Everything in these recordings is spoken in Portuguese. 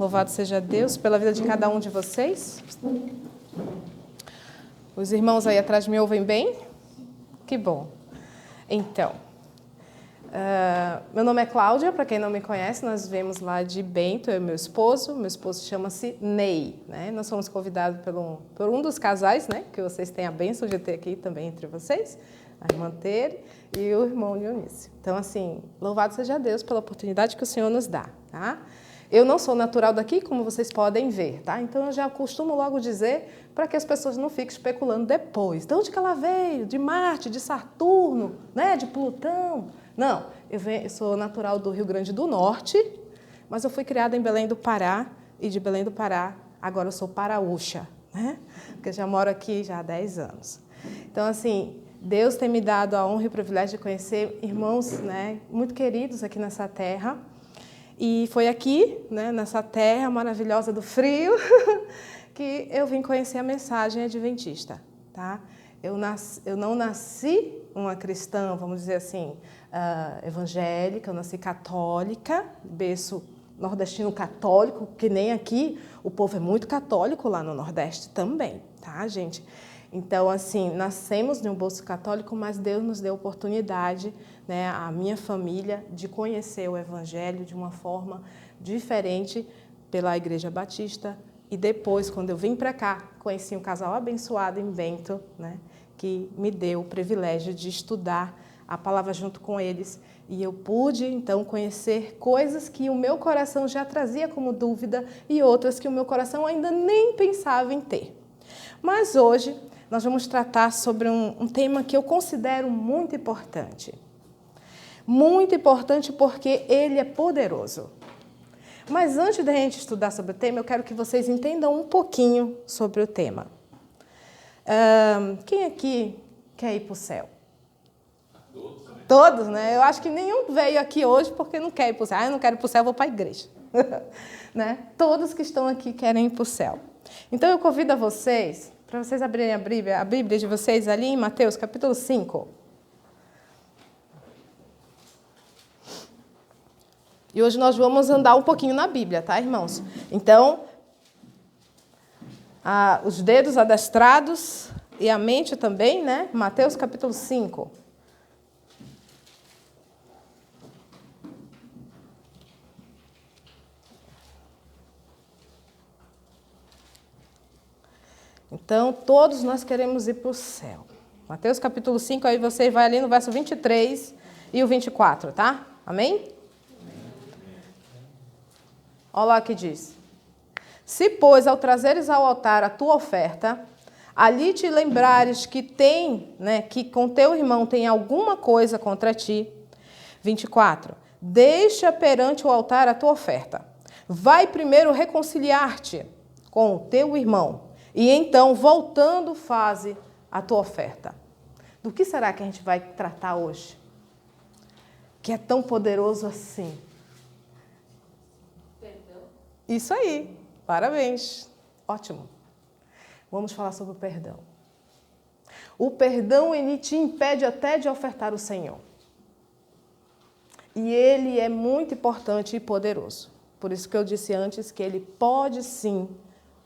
Louvado seja Deus pela vida de cada um de vocês. Os irmãos aí atrás me ouvem bem? Que bom. Então, meu nome é Cláudia, para quem não me conhece, nós viemos lá de Bento, eu e meu esposo chama-se Ney, né? Nós fomos convidados por um dos casais, né? Que vocês têm a bênção de ter aqui também entre vocês, a irmã Tere e o irmão Dionísio. Então, assim, louvado seja Deus pela oportunidade que o Senhor nos dá, tá? Eu não sou natural daqui, como vocês podem ver, tá? Então, eu já costumo logo dizer para que as pessoas não fiquem especulando depois. De onde que ela veio? De Marte, de Saturno, né? De Plutão? Não, eu sou natural do Rio Grande do Norte, mas eu fui criada em Belém do Pará, e de Belém do Pará, agora eu sou paraúcha, né? Porque já moro aqui já há 10 anos. Então, assim, Deus tem me dado a honra e o privilégio de conhecer irmãos, né, muito queridos aqui nessa terra. E foi aqui, né, nessa terra maravilhosa do frio, que eu vim conhecer a mensagem adventista, tá? Eu não nasci uma cristã, vamos dizer assim, evangélica, eu nasci católica, berço nordestino católico, que nem aqui, o povo é muito católico lá no Nordeste também, tá, gente? Então, assim, nascemos de um berço católico, mas Deus nos deu oportunidade, né, a minha família, de conhecer o Evangelho de uma forma diferente pela Igreja Batista. E depois, quando eu vim para cá, conheci um casal abençoado em Bento, né, que me deu o privilégio de estudar a palavra junto com eles. E eu pude, então, conhecer coisas que o meu coração já trazia como dúvida e outras que o meu coração ainda nem pensava em ter. Mas hoje nós vamos tratar sobre um tema que eu considero muito importante. Muito importante porque ele é poderoso. Mas antes da gente estudar sobre o tema, eu quero que vocês entendam um pouquinho sobre o tema. Quem aqui quer ir para o céu? Todos, né? Eu acho que nenhum veio aqui hoje porque não quer ir para o céu. Eu não quero ir para o céu, eu vou para a igreja. Né? Todos que estão aqui querem ir para o céu. Então eu convido a vocês, para vocês abrirem a Bíblia de vocês ali em Mateus, capítulo 5. E hoje nós vamos andar um pouquinho na Bíblia, tá, irmãos? Então, os dedos adestrados e a mente também, né? Mateus, capítulo 5. Então, todos nós queremos ir para o céu. Mateus, capítulo 5, aí você vai ali no verso 23 e o 24, tá? Amém? Olha lá o que diz. Se, pois, ao trazeres ao altar a tua oferta, ali te lembrares que que com teu irmão tem alguma coisa contra ti. 24. Deixa perante o altar a tua oferta. Vai primeiro reconciliar-te com o teu irmão. E então, voltando, faze a tua oferta. Do que será que a gente vai tratar hoje? Que é tão poderoso assim. Perdão. Isso aí. Parabéns. Ótimo. Vamos falar sobre o perdão. O perdão, ele te impede até de ofertar o Senhor. E ele é muito importante e poderoso. Por isso que eu disse antes que ele pode sim,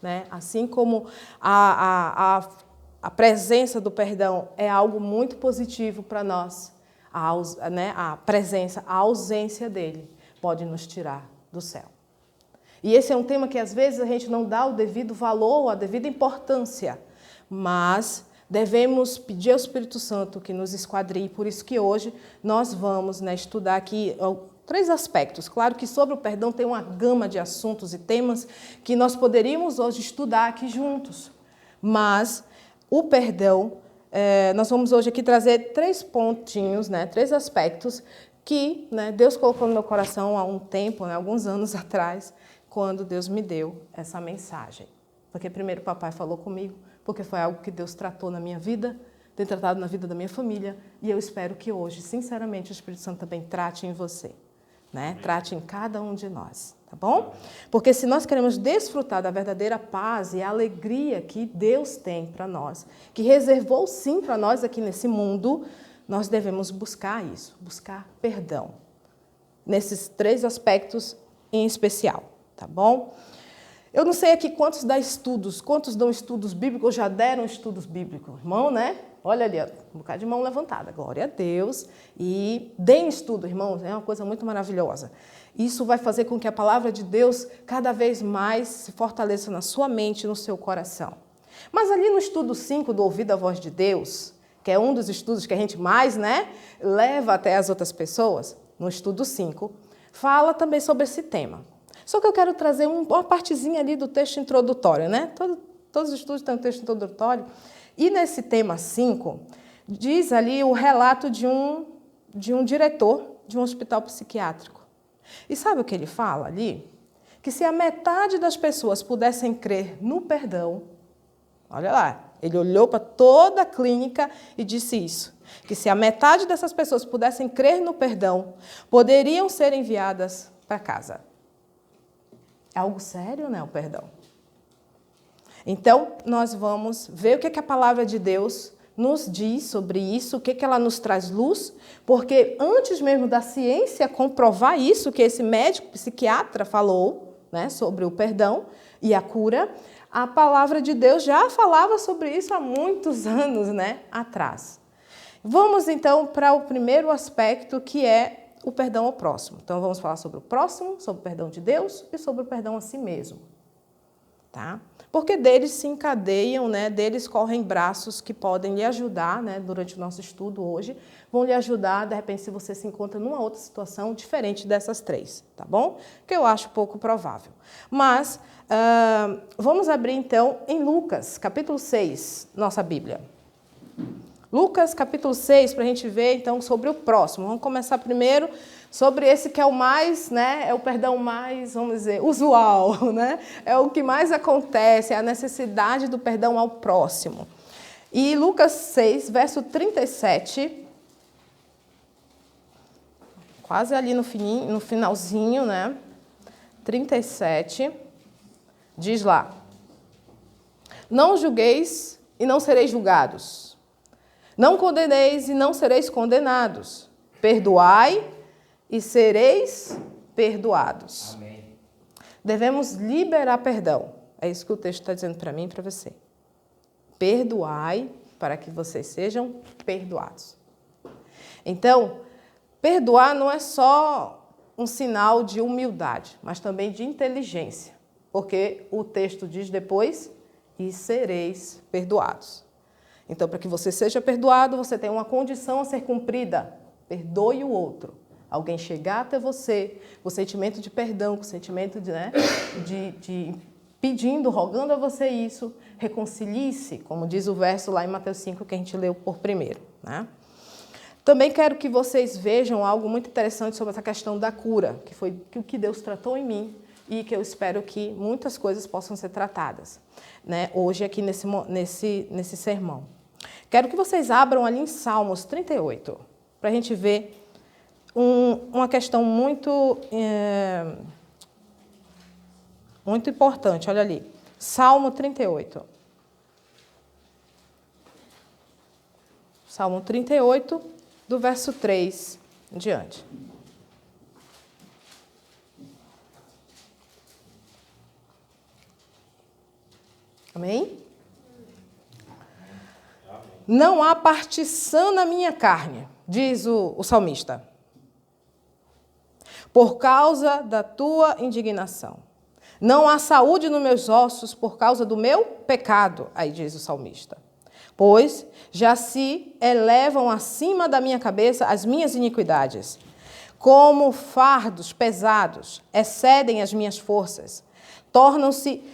né? Assim como a presença do perdão é algo muito positivo para nós, a presença, a ausência dele pode nos tirar do céu. E esse é um tema que às vezes a gente não dá o devido valor, a devida importância, mas devemos pedir ao Espírito Santo que nos esquadrie. Por isso que hoje nós vamos, né, estudar aqui 3 aspectos. Claro que sobre o perdão tem uma gama de assuntos e temas que nós poderíamos hoje estudar aqui juntos. Mas o perdão, nós vamos hoje aqui trazer 3 pontinhos, né, 3 aspectos que, né, Deus colocou no meu coração há um tempo, né, alguns anos atrás, quando Deus me deu essa mensagem. Porque primeiro o papai falou comigo, porque foi algo que Deus tratou na minha vida, tem tratado na vida da minha família, e eu espero que hoje, sinceramente, o Espírito Santo também trate em você. Né? Trate em cada um de nós, tá bom? Porque se nós queremos desfrutar da verdadeira paz e a alegria que Deus tem para nós, que reservou sim para nós aqui nesse mundo, nós devemos buscar isso, buscar perdão. Nesses 3 aspectos em especial, tá bom? Eu não sei aqui quantos dão estudos bíblicos, ou já deram estudos bíblicos. Irmão, né? Olha ali, ó, um bocado de mão levantada. Glória a Deus. E deem estudo, irmãos, é uma coisa muito maravilhosa. Isso vai fazer com que a palavra de Deus cada vez mais se fortaleça na sua mente e no seu coração. Mas ali no estudo 5 do Ouvir a Voz de Deus, que é um dos estudos que a gente mais, né, leva até as outras pessoas, no estudo 5, fala também sobre esse tema. Só que eu quero trazer uma partezinha ali do texto introdutório, né? Todos os estudos têm um texto introdutório. E nesse tema 5, diz ali o relato de um diretor de um hospital psiquiátrico. E sabe o que ele fala ali? Que se a metade das pessoas pudessem crer no perdão, olha lá, ele olhou para toda a clínica e disse isso, que se a metade dessas pessoas pudessem crer no perdão, poderiam ser enviadas para casa. É algo sério, né, o perdão? Então, nós vamos ver o que a palavra de Deus nos diz sobre isso, o que ela nos traz luz, porque antes mesmo da ciência comprovar isso, que esse médico psiquiatra falou, né, sobre o perdão e a cura, a palavra de Deus já falava sobre isso há muitos anos, né, atrás. Vamos, então, para o primeiro aspecto, que é o perdão ao próximo. Então, vamos falar sobre o próximo, sobre o perdão de Deus e sobre o perdão a si mesmo. Tá? Porque deles se encadeiam, né? Deles correm braços que podem lhe ajudar, né? Durante o nosso estudo hoje, vão lhe ajudar, de repente, se você se encontra numa outra situação diferente dessas três, tá bom? Que eu acho pouco provável. Mas, vamos abrir, então, em Lucas, capítulo 6, nossa Bíblia. Lucas, capítulo 6, para a gente ver, então, sobre o próximo. Vamos começar primeiro sobre esse que é o mais, né, é o perdão mais, vamos dizer, usual, né? É o que mais acontece, é a necessidade do perdão ao próximo. E Lucas 6, verso 37, quase ali no finalzinho, né? 37, diz lá: Não julgueis e não sereis julgados. Não condeneis e não sereis condenados. Perdoai e sereis perdoados. Amém. Devemos liberar perdão. É isso que o texto está dizendo para mim e para você. Perdoai para que vocês sejam perdoados. Então, perdoar não é só um sinal de humildade, mas também de inteligência. Porque o texto diz depois, e sereis perdoados. Então, para que você seja perdoado, você tem uma condição a ser cumprida. Perdoe o outro. Alguém chegar até você com sentimento de perdão, com sentimento de pedindo, rogando a você isso, reconcilie-se, como diz o verso lá em Mateus 5, que a gente leu por primeiro, né? Também quero que vocês vejam algo muito interessante sobre essa questão da cura, que foi o que Deus tratou em mim e que eu espero que muitas coisas possam ser tratadas, né, hoje aqui nesse sermão. Quero que vocês abram ali em Salmos 38, para a gente ver uma questão muito importante. Olha ali, Salmo 38. Salmo 38, do verso 3 em diante. Amém? Não há partição na minha carne, diz o salmista, por causa da tua indignação. Não há saúde nos meus ossos por causa do meu pecado, aí diz o salmista. Pois já se elevam acima da minha cabeça as minhas iniquidades. Como fardos pesados, excedem as minhas forças. Tornam-se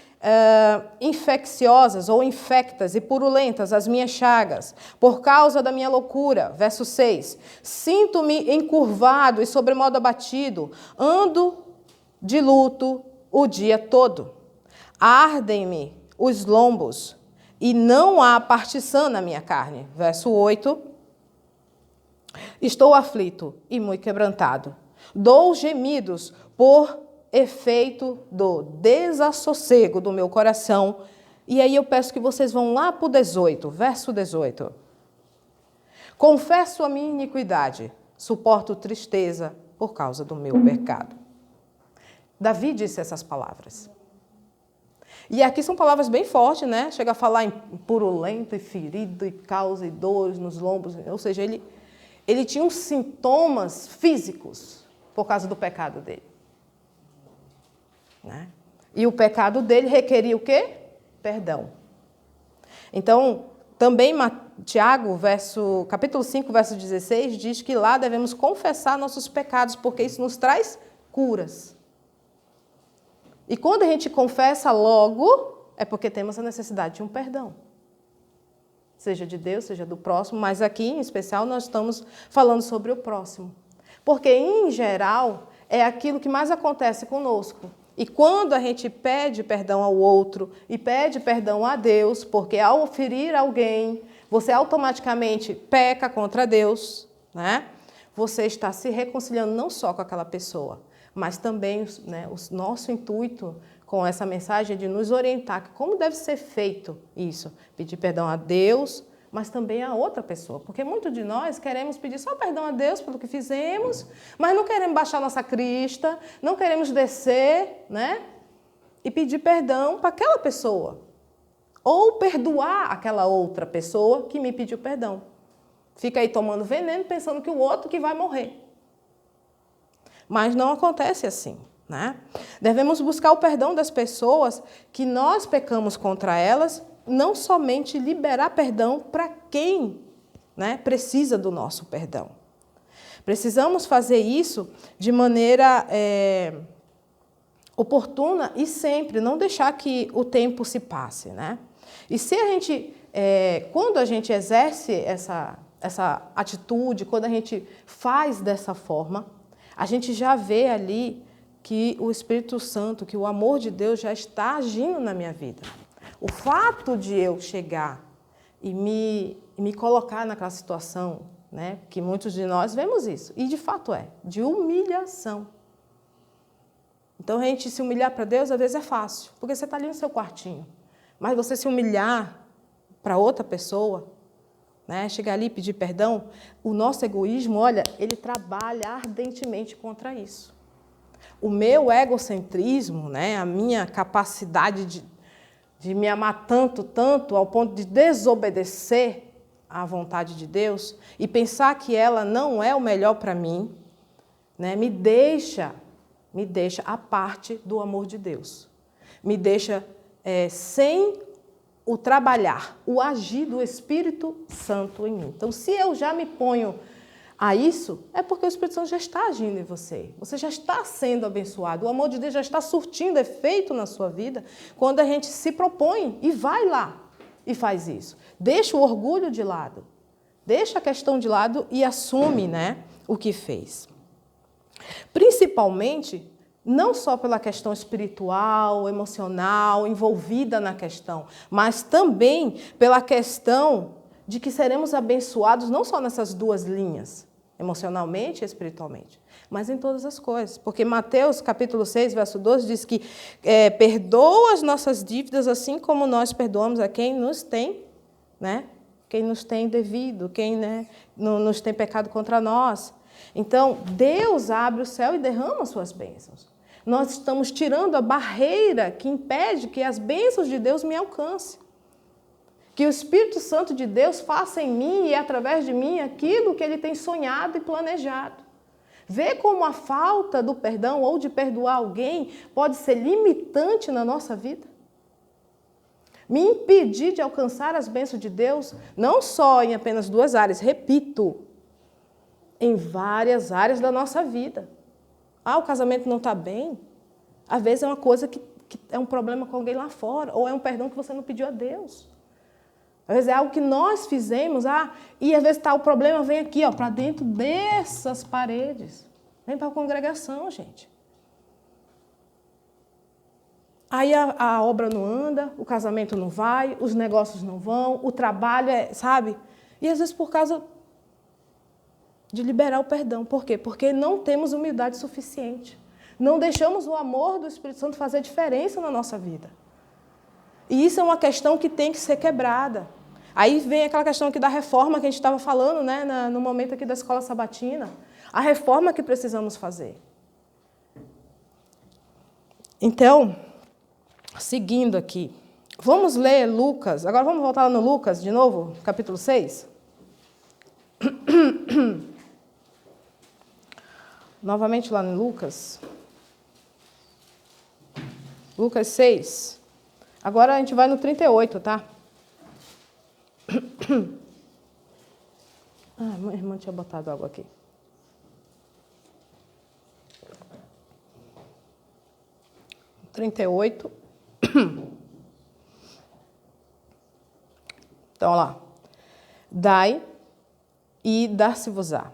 infecciosas ou infectas e purulentas as minhas chagas, por causa da minha loucura. Verso 6. Sinto-me encurvado e sobremodo abatido, ando de luto o dia todo. Ardem-me os lombos e não há partição na minha carne. Verso 8. Estou aflito e muito quebrantado. Dou gemidos por efeito do desassossego do meu coração. E aí eu peço que vocês vão lá para o 18, verso 18. Confesso a minha iniquidade, suporto tristeza por causa do meu pecado. Davi disse essas palavras. E aqui são palavras bem fortes, né? Chega a falar em purulento e ferido e causa e dores nos lombos. Ou seja, ele tinha uns sintomas físicos por causa do pecado dele. Né? E o pecado dele requeria o quê? Perdão. Então, também Tiago, capítulo 5, verso 16, diz que lá devemos confessar nossos pecados, porque isso nos traz curas. E quando a gente confessa logo, é porque temos a necessidade de um perdão. Seja de Deus, seja do próximo, mas aqui, em especial, nós estamos falando sobre o próximo. Porque, em geral, é aquilo que mais acontece conosco. E quando a gente pede perdão ao outro e pede perdão a Deus, porque ao ferir alguém, você automaticamente peca contra Deus, né? Você está se reconciliando não só com aquela pessoa, mas também, né, o nosso intuito com essa mensagem é de nos orientar como deve ser feito isso. Pedir perdão a Deus, mas também a outra pessoa. Porque muitos de nós queremos pedir só perdão a Deus pelo que fizemos, mas não queremos baixar nossa crista, não queremos descer, né? E pedir perdão para aquela pessoa. Ou perdoar aquela outra pessoa que me pediu perdão. Fica aí tomando veneno pensando que o outro que vai morrer. Mas não acontece assim, né? Devemos buscar o perdão das pessoas que nós pecamos contra elas, não somente liberar perdão para quem, né, precisa do nosso perdão. Precisamos fazer isso de maneira oportuna e sempre, não deixar que o tempo se passe, né? E se a gente, quando a gente exerce essa atitude, quando a gente faz dessa forma, a gente já vê ali que o Espírito Santo, que o amor de Deus já está agindo na minha vida. O fato de eu chegar e me colocar naquela situação, né, que muitos de nós vemos isso, e de fato de humilhação. Então, a gente se humilhar para Deus, às vezes é fácil, porque você está ali no seu quartinho. Mas você se humilhar para outra pessoa, né, chegar ali e pedir perdão, o nosso egoísmo, olha, ele trabalha ardentemente contra isso. O meu egocentrismo, né, a minha capacidade de me amar tanto, ao ponto de desobedecer à vontade de Deus e pensar que ela não é o melhor para mim, né, me deixa à parte do amor de Deus. Me deixa sem o trabalhar, o agir do Espírito Santo em mim. Então, se eu já me ponho a isso, é porque o Espírito Santo já está agindo em você. Você já está sendo abençoado. O amor de Deus já está surtindo efeito na sua vida quando a gente se propõe e vai lá e faz isso. Deixa o orgulho de lado. Deixa a questão de lado e assume, né, o que fez. Principalmente, não só pela questão espiritual, emocional, envolvida na questão, mas também pela questão de que seremos abençoados não só nessas duas linhas, emocionalmente e espiritualmente, mas em todas as coisas. Porque Mateus, capítulo 6, verso 12, diz que perdoa as nossas dívidas assim como nós perdoamos a quem nos tem, né? Quem nos tem devido, quem, né, nos tem pecado contra nós. Então, Deus abre o céu e derrama suas bênçãos. Nós estamos tirando a barreira que impede que as bênçãos de Deus me alcancem. Que o Espírito Santo de Deus faça em mim e através de mim aquilo que Ele tem sonhado e planejado. Vê como a falta do perdão ou de perdoar alguém pode ser limitante na nossa vida? Me impedir de alcançar as bênçãos de Deus, não só em apenas duas áreas, repito, em várias áreas da nossa vida. O casamento não está bem. Às vezes é uma coisa que é um problema com alguém lá fora, ou é um perdão que você não pediu a Deus. Às vezes é algo que nós fizemos, e às vezes o problema vem aqui, para dentro dessas paredes. Vem para a congregação, gente. Aí a obra não anda, o casamento não vai, os negócios não vão, o trabalho sabe? E às vezes por causa de liberar o perdão. Por quê? Porque não temos humildade suficiente. Não deixamos o amor do Espírito Santo fazer diferença na nossa vida. E isso é uma questão que tem que ser quebrada. Aí vem aquela questão aqui da reforma que a gente estava falando, né, no momento aqui da escola sabatina. A reforma que precisamos fazer. Então, seguindo aqui, vamos ler Lucas. Agora vamos voltar lá no Lucas de novo, capítulo 6. Novamente lá no Lucas. Lucas 6. Agora a gente vai no 38, tá? Ah, minha irmã tinha botado água aqui. (38). Então, lá. Dai e dar-se-vos-á.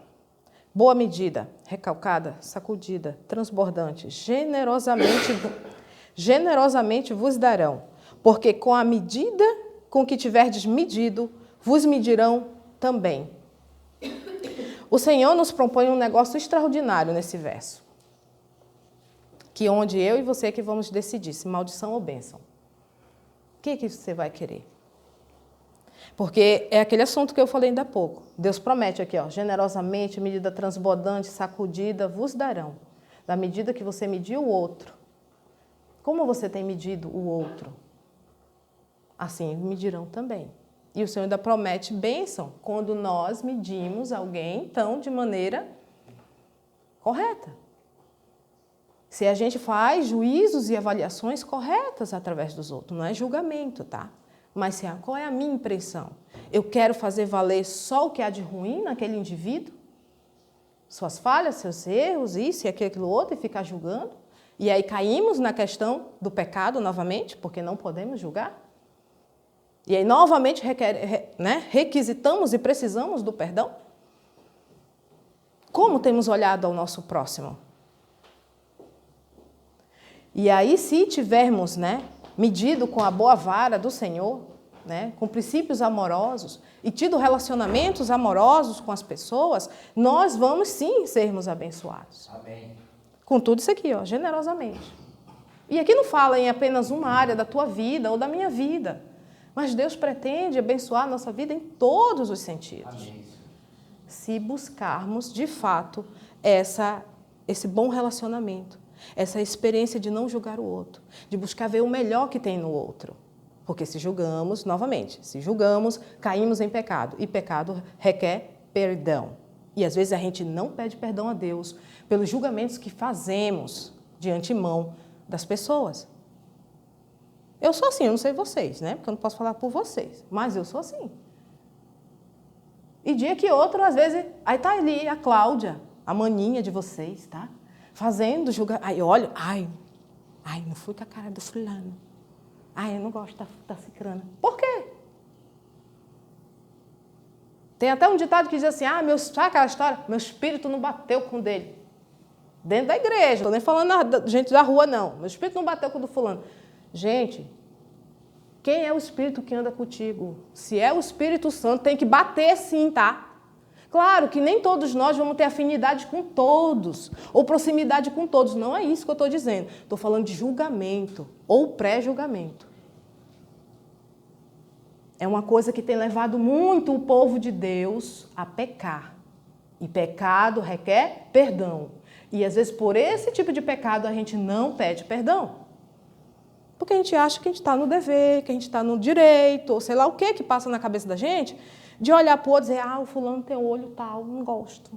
Boa medida, recalcada, sacudida, transbordante, generosamente vos darão, porque com a medida com que tiverdes medido, vos medirão também. O Senhor nos propõe um negócio extraordinário nesse verso, que onde eu e você que vamos decidir se maldição ou bênção. O que você vai querer? Porque é aquele assunto que eu falei ainda há pouco. Deus promete aqui, ó, generosamente, medida transbordante, sacudida, vos darão. Da medida que você mediu o outro. Como você tem medido o outro? Assim medirão também. E o Senhor ainda promete bênção quando nós medimos alguém, então, de maneira correta. Se a gente faz juízos e avaliações corretas através dos outros, não é julgamento, tá? Mas qual é a minha impressão? Eu quero fazer valer só o que há de ruim naquele indivíduo? Suas falhas, seus erros, isso e aquilo outro, e ficar julgando? E aí caímos na questão do pecado novamente, porque não podemos julgar? E aí novamente requisitamos e precisamos do perdão? Como temos olhado ao nosso próximo? E aí, se tivermos, medido com a boa vara do Senhor, com princípios amorosos, e tido relacionamentos amorosos com as pessoas, nós vamos sim sermos abençoados. Amém. Com tudo isso aqui, ó, generosamente. E aqui não fala em apenas uma área da tua vida ou da minha vida, mas Deus pretende abençoar a nossa vida em todos os sentidos. Amém. Se buscarmos, de fato, esse bom relacionamento, essa experiência de não julgar o outro, de buscar ver o melhor que tem no outro. Porque se julgamos, novamente, caímos em pecado. E pecado requer perdão. E às vezes a gente não pede perdão a Deus pelos julgamentos que fazemos de antemão das pessoas. Eu sou assim, eu não sei vocês, Porque eu não posso falar por vocês, mas eu sou assim. E dia que outro, às vezes, aí tá ali a Cláudia, a maninha de vocês, tá? Fazendo julgar. Aí eu olho, não fui com a cara do fulano. Eu não gosto da cicrana. Por quê? Tem até um ditado que diz assim, sabe aquela história? Meu espírito não bateu com o dele. Dentro da igreja, não estou nem falando da gente da rua, não. Meu espírito não bateu com o do fulano. Gente, quem é o espírito que anda contigo? Se é o Espírito Santo, tem que bater sim, tá? Claro que nem todos nós vamos ter afinidade com todos, ou proximidade com todos. Não é isso que eu estou dizendo. Estou falando de julgamento, ou pré-julgamento. É uma coisa que tem levado muito o povo de Deus a pecar. E pecado requer perdão. E às vezes por esse tipo de pecado a gente não pede perdão. Porque a gente acha que a gente está no dever, que a gente está no direito, ou sei lá o que passa na cabeça da gente, de olhar para o outro e dizer, o fulano tem olho tal, não gosto.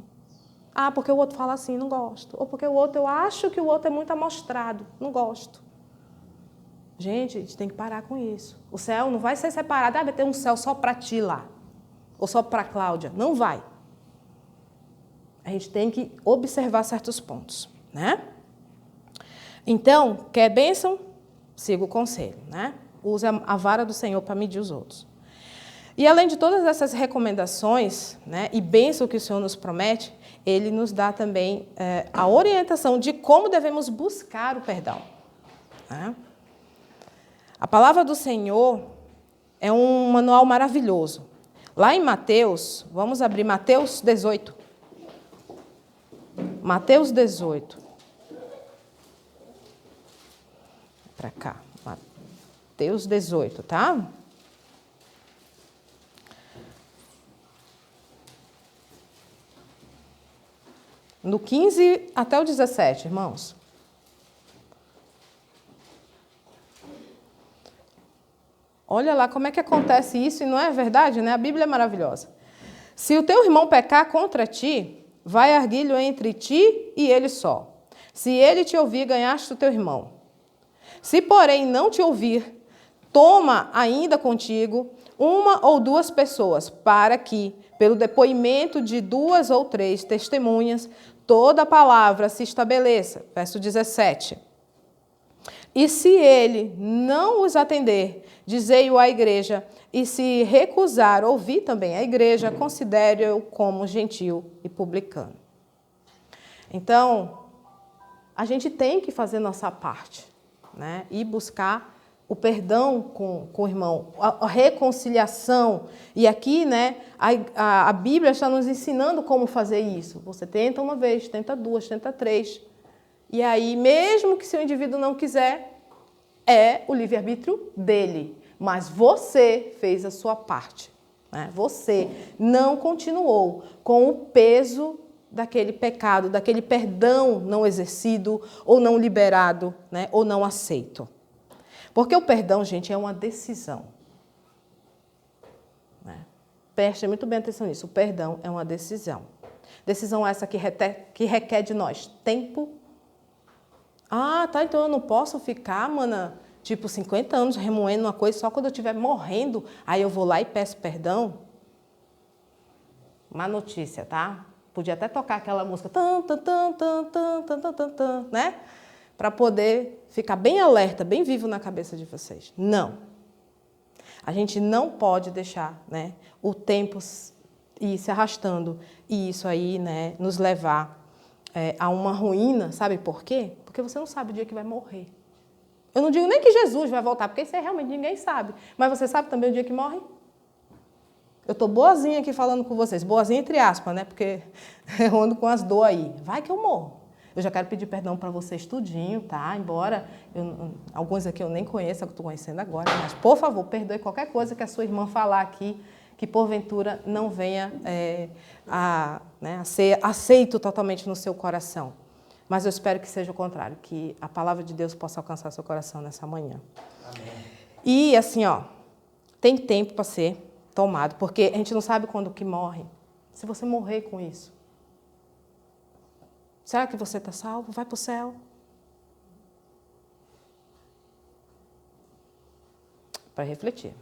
Porque o outro fala assim, não gosto. Ou porque o outro, eu acho que o outro é muito amostrado, não gosto. Gente, a gente tem que parar com isso. O céu não vai ser separado, vai ter um céu só para ti lá, ou só para a Cláudia. Não vai. A gente tem que observar certos pontos, Então, quer bênção? Siga o conselho, Use a vara do Senhor para medir os outros. E além de todas essas recomendações, e bênção que o Senhor nos promete, Ele nos dá também a orientação de como devemos buscar o perdão. A palavra do Senhor é um manual maravilhoso. Lá em Mateus, vamos abrir Mateus 18. Mateus 18. Para cá. Mateus 18, tá? No 15 até o 17, irmãos. Olha lá como é que acontece isso e não é verdade, né? A Bíblia é maravilhosa. Se o teu irmão pecar contra ti, vai arguilho entre ti e ele só. Se ele te ouvir, ganhaste o teu irmão. Se, porém, não te ouvir, toma ainda contigo uma ou duas pessoas, para que, pelo depoimento de 2 ou 3 testemunhas, toda a palavra se estabeleça. Verso 17. E se ele não os atender, dizei-o à igreja, e se recusar ouvir também a igreja, considere-o como gentil e publicano. Então, a gente tem que fazer nossa parte, né? E buscar o perdão com o irmão, a reconciliação. E aqui, né, a Bíblia está nos ensinando como fazer isso. Você tenta uma vez, tenta 2, tenta 3. E aí, mesmo que seu indivíduo não quiser, é o livre-arbítrio dele. Mas você fez a sua parte, né? Você não continuou com o peso daquele pecado, daquele perdão não exercido ou não liberado, né? Ou não aceito. Porque o perdão, gente, é uma decisão. Né? Preste muito bem atenção nisso. O perdão é uma decisão. Decisão essa que requer de nós tempo. Ah, tá, então eu não posso ficar, mana, tipo 50 anos remoendo uma coisa, só quando eu estiver morrendo, aí eu vou lá e peço perdão? Má notícia, tá? Podia até tocar aquela música, né? Para poder ficar bem alerta, bem vivo na cabeça de vocês. Não. A gente não pode deixar, né, o tempo ir se arrastando e isso aí, né, nos levar a uma ruína. Sabe por quê? Porque você não sabe o dia que vai morrer. Eu não digo nem que Jesus vai voltar, porque isso aí realmente ninguém sabe. Mas você sabe também o dia que morre? Eu estou boazinha aqui falando com vocês. Boazinha entre aspas, né? Porque eu ando com as dor aí. Vai que eu morro. Eu já quero pedir perdão para vocês tudinho, tá? Embora alguns aqui eu nem conheça, que eu estou conhecendo agora. Mas, por favor, perdoe qualquer coisa que a sua irmã falar aqui, que porventura não venha a ser aceito totalmente no seu coração. Mas eu espero que seja o contrário, que a palavra de Deus possa alcançar seu coração nessa manhã. Amém. E assim, ó, tem tempo para ser tomado, porque a gente não sabe quando que morre. Se você morrer com isso, será que você está salvo? Vai para o céu? Para refletir.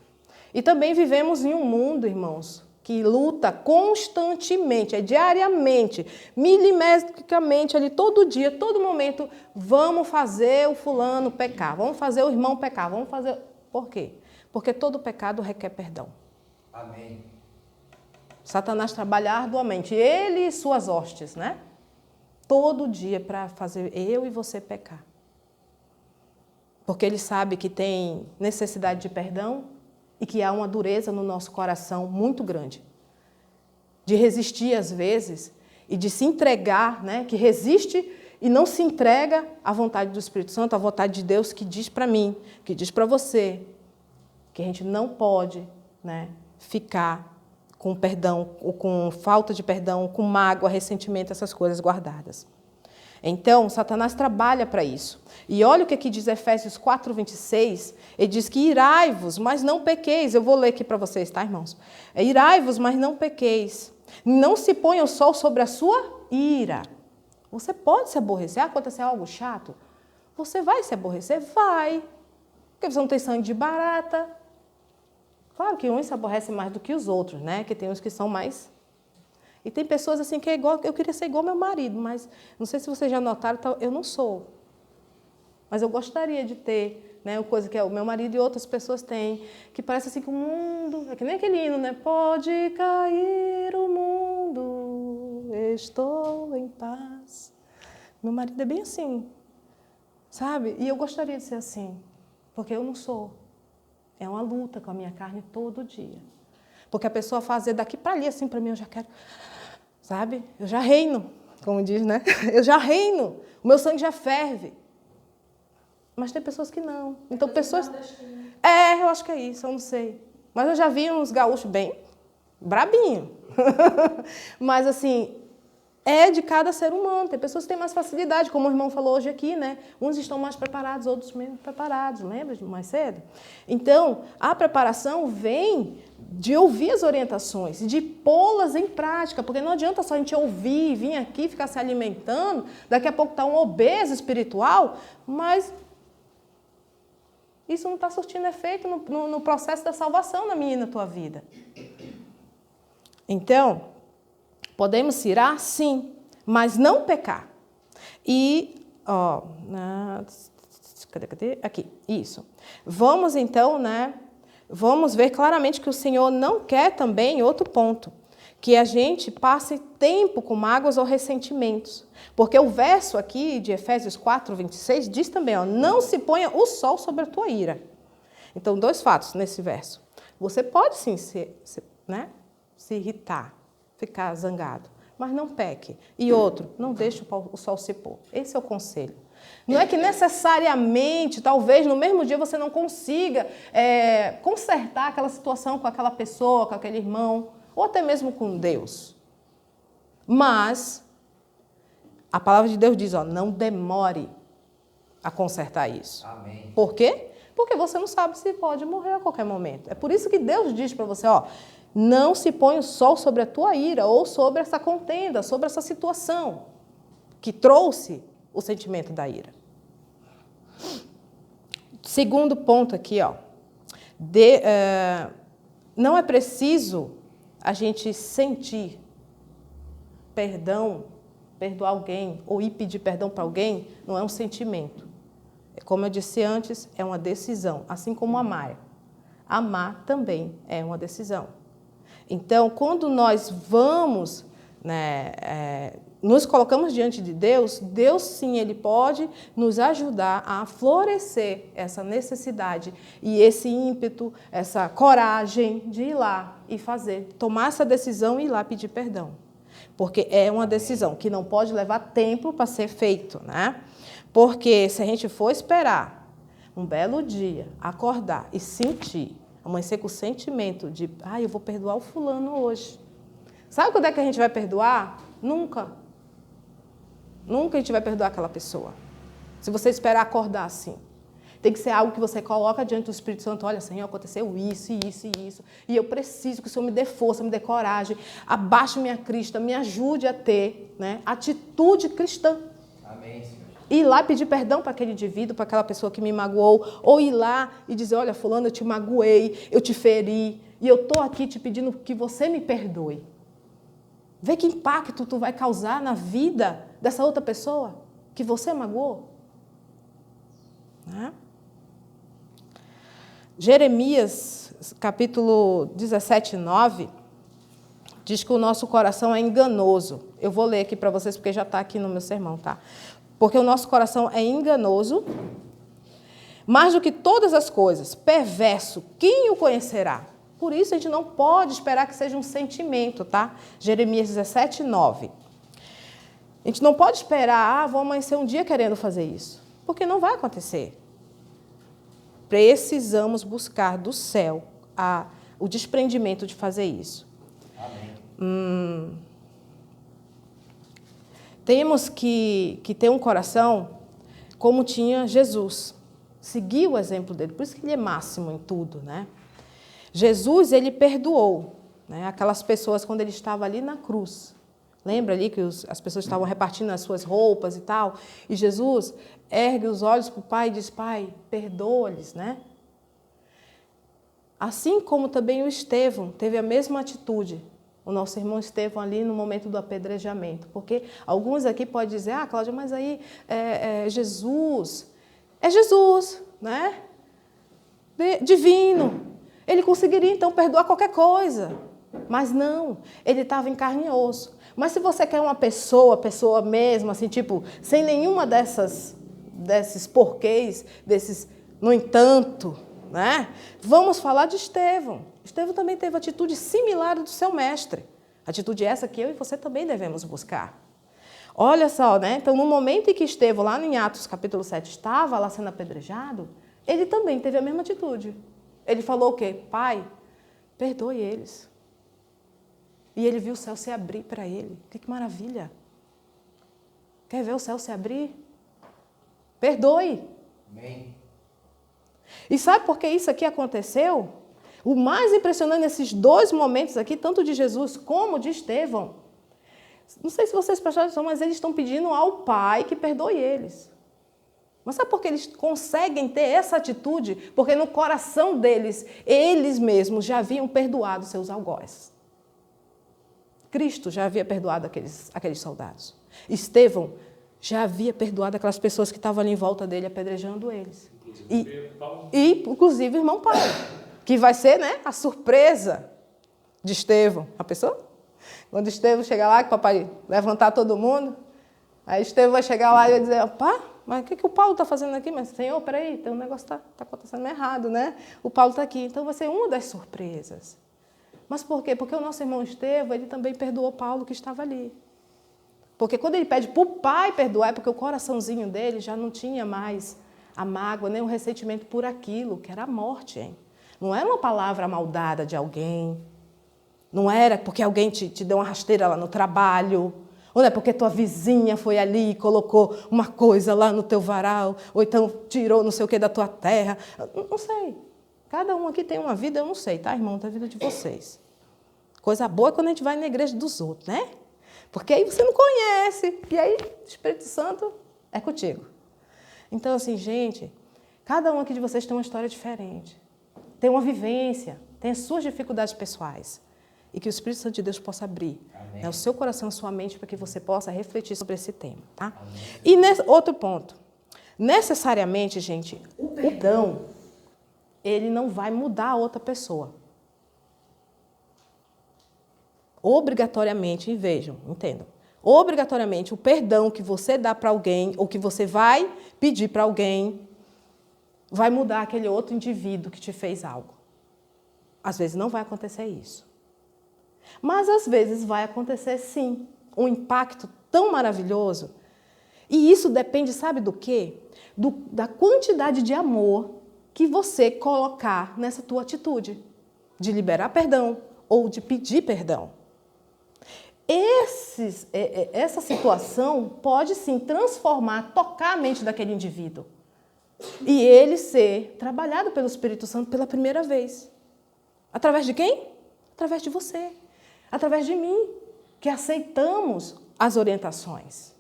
E também vivemos em um mundo, irmãos, que luta constantemente, diariamente, milimetricamente, ali todo dia, todo momento, vamos fazer o fulano pecar, vamos fazer o irmão pecar, vamos fazer... Por quê? Porque todo pecado requer perdão. Amém. Satanás trabalha arduamente, ele e suas hostes, né? Todo dia para fazer eu e você pecar. Porque ele sabe que tem necessidade de perdão, e que há uma dureza no nosso coração muito grande. De resistir às vezes e de se entregar, né? Que resiste e não se entrega à vontade do Espírito Santo, à vontade de Deus que diz para mim, que diz para você, que a gente não pode, né, ficar com perdão, ou com falta de perdão, com mágoa, ressentimento, essas coisas guardadas. Então, Satanás trabalha para isso. E olha o que aqui diz Efésios 4:26. Ele diz que irai-vos, mas não pequeis. Eu vou ler aqui para vocês, tá, irmãos? Irai-vos, mas não pequeis. Não se ponha o sol sobre a sua ira. Você pode se aborrecer. Acontecer algo chato? Você vai se aborrecer? Vai. Porque você não tem sangue de barata. Claro que uns se aborrecem mais do que os outros, né? Que tem uns que são mais... E tem pessoas assim que é igual, eu queria ser igual ao meu marido, mas não sei se vocês já notaram, eu não sou. Mas eu gostaria de ter, né, coisa que o meu marido e outras pessoas têm, que parece assim que o mundo, é que nem aquele hino, né? Pode cair o mundo, estou em paz. Meu marido é bem assim, sabe? E eu gostaria de ser assim, porque eu não sou. É uma luta com a minha carne todo dia. Porque a pessoa fazer daqui para ali, assim, para mim, eu já quero, sabe? Eu já reino, como diz, né? Eu já reino, o meu sangue já ferve. Mas tem pessoas que não. Então, pessoas... eu acho que é isso, eu não sei. Mas eu já vi uns gaúchos bem brabinhos. Mas, assim, é de cada ser humano. Tem pessoas que têm mais facilidade, como o irmão falou hoje aqui, né? Uns estão mais preparados, outros menos preparados. Lembra de mais cedo? Então, a preparação vem de ouvir as orientações, de pô-las em prática, porque não adianta só a gente ouvir, vir aqui, ficar se alimentando, daqui a pouco está um obeso espiritual, mas isso não está surtindo efeito no processo da salvação na minha e na tua vida. Então, podemos irar, sim, mas não pecar. E, cadê? Aqui, isso. Vamos então, né? Vamos ver claramente que o Senhor não quer também, outro ponto, que a gente passe tempo com mágoas ou ressentimentos. Porque o verso aqui de Efésios 4, 26 diz também, não se ponha o sol sobre a tua ira. Então, 2 fatos nesse verso. Você pode sim se irritar, ficar zangado, mas não peque. E outro, não deixe o sol se pôr. Esse é o conselho. Não é que necessariamente, talvez no mesmo dia você não consiga consertar aquela situação com aquela pessoa, com aquele irmão, ou até mesmo com Deus. Mas a palavra de Deus diz, não demore a consertar isso. Amém. Por quê? Porque você não sabe se pode morrer a qualquer momento. É por isso que Deus diz para você, não se põe o sol sobre a tua ira, ou sobre essa contenda, sobre essa situação que trouxe o sentimento da ira. Segundo ponto aqui, não é preciso a gente sentir perdão, perdoar alguém ou ir pedir perdão para alguém, não é um sentimento. Como eu disse antes, é uma decisão, assim como amar. Amar também é uma decisão. Então, quando nós vamos, nos colocamos diante de Deus, Deus sim, Ele pode nos ajudar a florescer essa necessidade e esse ímpeto, essa coragem de ir lá e fazer, tomar essa decisão e ir lá pedir perdão. Porque é uma decisão que não pode levar tempo para ser feito, né? Porque se a gente for esperar um belo dia, acordar e sentir, amanhecer com o sentimento de, eu vou perdoar o fulano hoje. Sabe quando é que a gente vai perdoar? Nunca. Nunca a gente vai perdoar aquela pessoa. Se você esperar acordar assim. Tem que ser algo que você coloca diante do Espírito Santo. Olha, Senhor, aconteceu isso, isso e isso. E eu preciso que o Senhor me dê força, me dê coragem. Abaixe minha crista, me ajude a ter atitude cristã. Amém, Senhor. Ir lá pedir perdão para aquele indivíduo, para aquela pessoa que me magoou. Ou ir lá e dizer, olha, fulano, eu te magoei, eu te feri. E eu estou aqui te pedindo que você me perdoe. Vê que impacto tu vai causar na vida dessa outra pessoa que você magoou. Jeremias, capítulo 17, 9, diz que o nosso coração é enganoso. Eu vou ler aqui para vocês, porque já está aqui no meu sermão, tá? Porque o nosso coração é enganoso, mais do que todas as coisas, perverso, quem o conhecerá? Por isso, a gente não pode esperar que seja um sentimento, tá? Jeremias 17, 9. A gente não pode esperar, vou amanhecer um dia querendo fazer isso, porque não vai acontecer. Precisamos buscar do céu o desprendimento de fazer isso. Amém. Temos que ter um coração como tinha Jesus. Seguir o exemplo dele, por isso que ele é máximo em tudo, né? Jesus, ele perdoou, aquelas pessoas quando ele estava ali na cruz. Lembra ali que as pessoas estavam repartindo as suas roupas e tal? E Jesus ergue os olhos para o Pai e diz, Pai, perdoa-lhes, Assim como também o Estevão teve a mesma atitude. O nosso irmão Estevão ali no momento do apedrejamento. Porque alguns aqui podem dizer, Cláudia, mas aí Jesus, divino. Ele conseguiria então perdoar qualquer coisa. Mas não, ele estava em carne e osso. Mas se você quer uma pessoa mesmo, assim, tipo, sem nenhuma desses porquês, no entanto, vamos falar de Estevão. Estevão também teve atitude similar do seu mestre. Atitude essa que eu e você também devemos buscar. Olha só, Então, no momento em que Estevão, lá em Atos capítulo 7, estava lá sendo apedrejado, ele também teve a mesma atitude. Ele falou o quê? Pai, perdoe eles. E ele viu o céu se abrir para ele. Que maravilha! Quer ver o céu se abrir? Perdoe. Amém. E sabe por que isso aqui aconteceu? O mais impressionante nesses dois momentos aqui, tanto de Jesus como de Estevão, não sei se vocês prestaram atenção, mas eles estão pedindo ao Pai que perdoe eles. Mas sabe por que eles conseguem ter essa atitude? Porque no coração deles, eles mesmos já haviam perdoado seus algozes. Cristo já havia perdoado aqueles soldados. Estevão já havia perdoado aquelas pessoas que estavam ali em volta dele, apedrejando eles. Inclusive o irmão Paulo, que vai ser, né, a surpresa de Estevão. A pessoa? Quando Estevão chegar lá, que o papai levantar todo mundo, aí Estevão vai chegar lá e vai dizer, pá, mas o que o Paulo está fazendo aqui? Mas, Senhor, peraí, tem um negócio que está acontecendo errado, né? O Paulo está aqui. Então vai ser uma das surpresas. Mas por quê? Porque o nosso irmão Estevão, ele também perdoou Paulo que estava ali. Porque quando ele pede para o pai perdoar, é porque o coraçãozinho dele já não tinha mais a mágoa, nem o ressentimento por aquilo, que era a morte, hein? Não era uma palavra maldada de alguém, não era porque alguém te deu uma rasteira lá no trabalho, ou não é porque tua vizinha foi ali e colocou uma coisa lá no teu varal, ou então tirou não sei o que da tua terra. Não sei. Cada um aqui tem uma vida, eu não sei, tá, irmão? Da vida de vocês. Coisa boa é quando a gente vai na igreja dos outros, né? Porque aí você não conhece, e aí o Espírito Santo é contigo. Então, assim, gente, cada um aqui de vocês tem uma história diferente. Tem uma vivência, tem as suas dificuldades pessoais. E que o Espírito Santo de Deus possa abrir, né, o seu coração, a sua mente, para que você possa refletir sobre esse tema. Tá? E outro ponto. Necessariamente, gente, o perdão, ele não vai mudar a outra pessoa. Obrigatoriamente, vejam, entendam. Obrigatoriamente, o perdão que você dá para alguém, ou que você vai pedir para alguém, vai mudar aquele outro indivíduo que te fez algo. Às vezes não vai acontecer isso. Mas às vezes vai acontecer sim, um impacto tão maravilhoso. E isso depende, sabe do quê? Da quantidade de amor que você colocar nessa tua atitude, de liberar perdão ou de pedir perdão. Essa situação pode sim transformar, tocar a mente daquele indivíduo. E ele ser trabalhado pelo Espírito Santo pela primeira vez. Através de quem? Através de você. Através de mim, que aceitamos as orientações.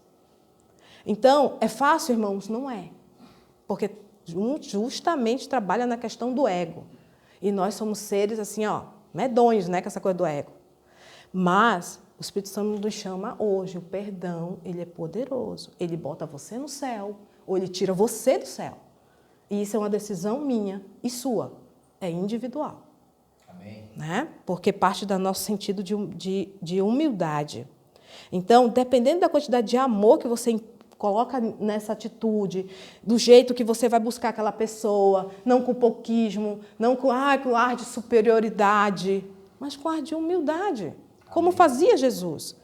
Então, é fácil, irmãos? Não é. Porque justamente trabalha na questão do ego. E nós somos seres assim, ó, medonhos, né, com essa coisa do ego. Mas o Espírito Santo nos chama hoje. O perdão, ele é poderoso. Ele bota você no céu, ou ele tira você do céu. E isso é uma decisão minha e sua. É individual. Amém. Né? Porque parte do nosso sentido de humildade. Então, dependendo da quantidade de amor que você coloca nessa atitude, do jeito que você vai buscar aquela pessoa, não com pouquismo, não com ar de superioridade, mas com ar de humildade, como fazia Jesus.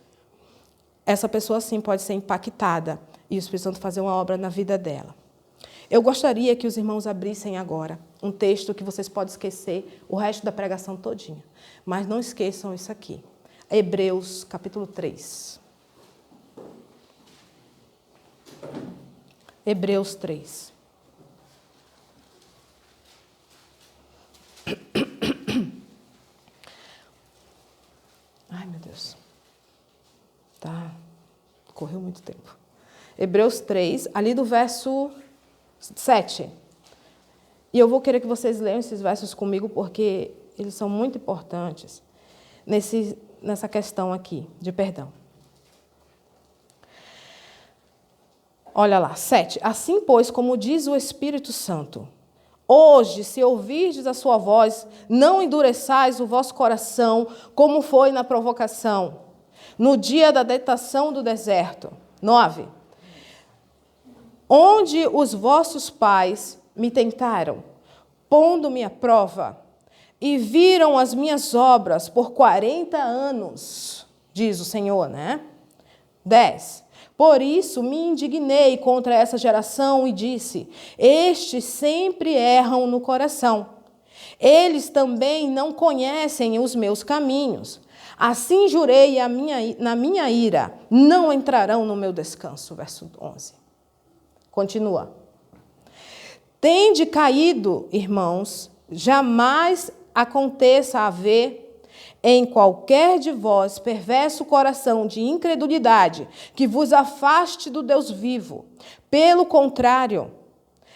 Essa pessoa, sim, pode ser impactada e o Espírito Santo fazer uma obra na vida dela. Eu gostaria que os irmãos abrissem agora um texto que vocês podem esquecer o resto da pregação todinha. Mas não esqueçam isso aqui. Hebreus, capítulo 3. Hebreus 3. Ai, meu Deus. Tá. Correu muito tempo. Hebreus 3, ali do verso 7. E eu vou querer que vocês leiam esses versos comigo, porque eles são muito importantes nessa questão aqui de perdão. Olha lá, 7. Assim, pois, como diz o Espírito Santo, hoje, se ouvirdes a sua voz, não endureçais o vosso coração, como foi na provocação, no dia da tentação do deserto. 9. Onde os vossos pais me tentaram, pondo-me à prova, e viram as minhas obras por 40 anos, diz o Senhor, né? 10. Por isso me indignei contra essa geração e disse, estes sempre erram no coração. Eles também não conhecem os meus caminhos. Assim jurei na minha ira, não entrarão no meu descanso. Verso 11. Continua. Tende caído, irmãos, jamais aconteça haver em qualquer de vós perverso coração de incredulidade que vos afaste do Deus vivo. Pelo contrário,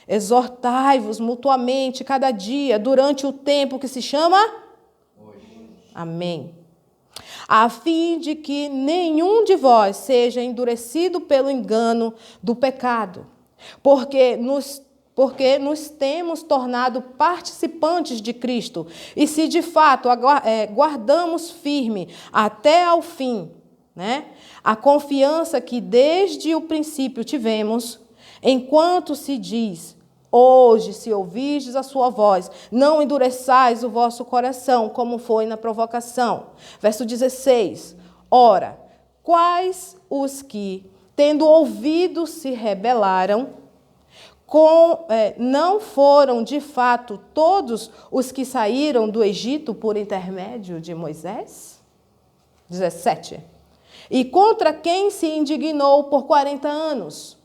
exortai-vos mutuamente cada dia durante o tempo que se chama hoje. Amém. A fim de que nenhum de vós seja endurecido pelo engano do pecado, porque nos temos tornado participantes de Cristo, e se de fato guardamos firme até ao fim, né, a confiança que desde o princípio tivemos, enquanto se diz: hoje, se ouvirdes a sua voz, não endureçais o vosso coração, como foi na provocação. Verso 16. Ora, quais os que, tendo ouvido, se rebelaram, não foram, de fato, todos os que saíram do Egito por intermédio de Moisés? 17. E contra quem se indignou por 40 anos?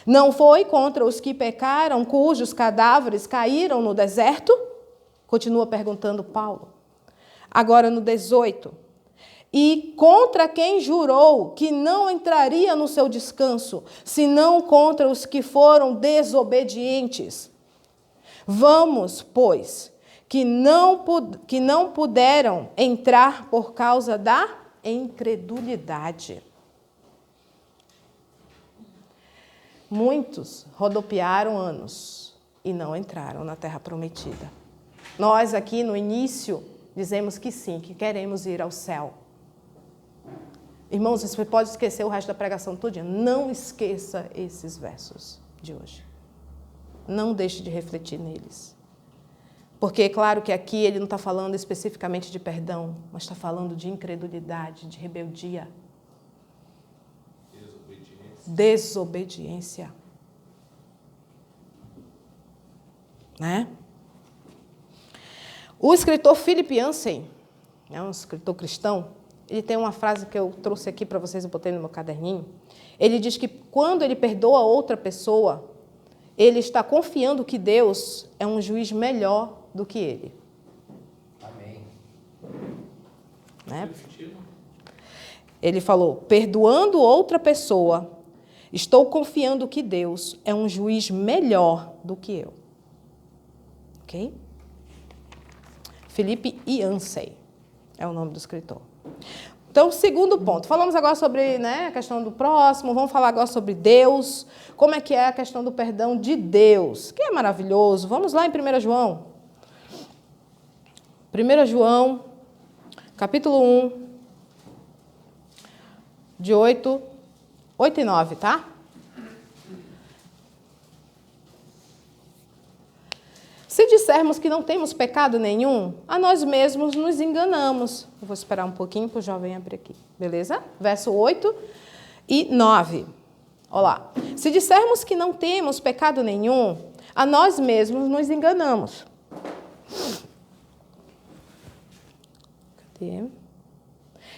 Não foi contra os que pecaram, cujos cadáveres caíram no deserto? Continua perguntando Paulo. Agora no 18. E contra quem jurou que não entraria no seu descanso, senão contra os que foram desobedientes? Vamos, pois, que não puderam entrar por causa da incredulidade. Muitos rodopiaram anos e não entraram na terra prometida. Nós aqui no início dizemos que sim, que queremos ir ao céu. Irmãos, você pode esquecer o resto da pregação todinha. Não esqueça esses versos de hoje. Não deixe de refletir neles. Porque é claro que aqui ele não está falando especificamente de perdão, mas está falando de incredulidade, de rebeldia. Desobediência. Né? O escritor Philip Yancey, é um escritor cristão, ele tem uma frase que eu trouxe aqui para vocês, eu botei no meu caderninho. Ele diz que quando ele perdoa outra pessoa, ele está confiando que Deus é um juiz melhor do que ele. Amém. Né? Ele falou, perdoando outra pessoa, estou confiando que Deus é um juiz melhor do que eu. Ok? Philip Yancey é o nome do escritor. Então, segundo ponto. Falamos agora sobre, né, a questão do próximo. Vamos falar agora sobre Deus. Como é que é a questão do perdão de Deus, que é maravilhoso. Vamos lá em 1 João. 1 João, capítulo 1, de 8 e 9, tá? Se dissermos que não temos pecado nenhum, a nós mesmos nos enganamos. Eu vou esperar um pouquinho para o jovem abrir aqui, beleza? Verso 8 e 9. Olha lá. Se dissermos que não temos pecado nenhum, a nós mesmos nos enganamos. Cadê?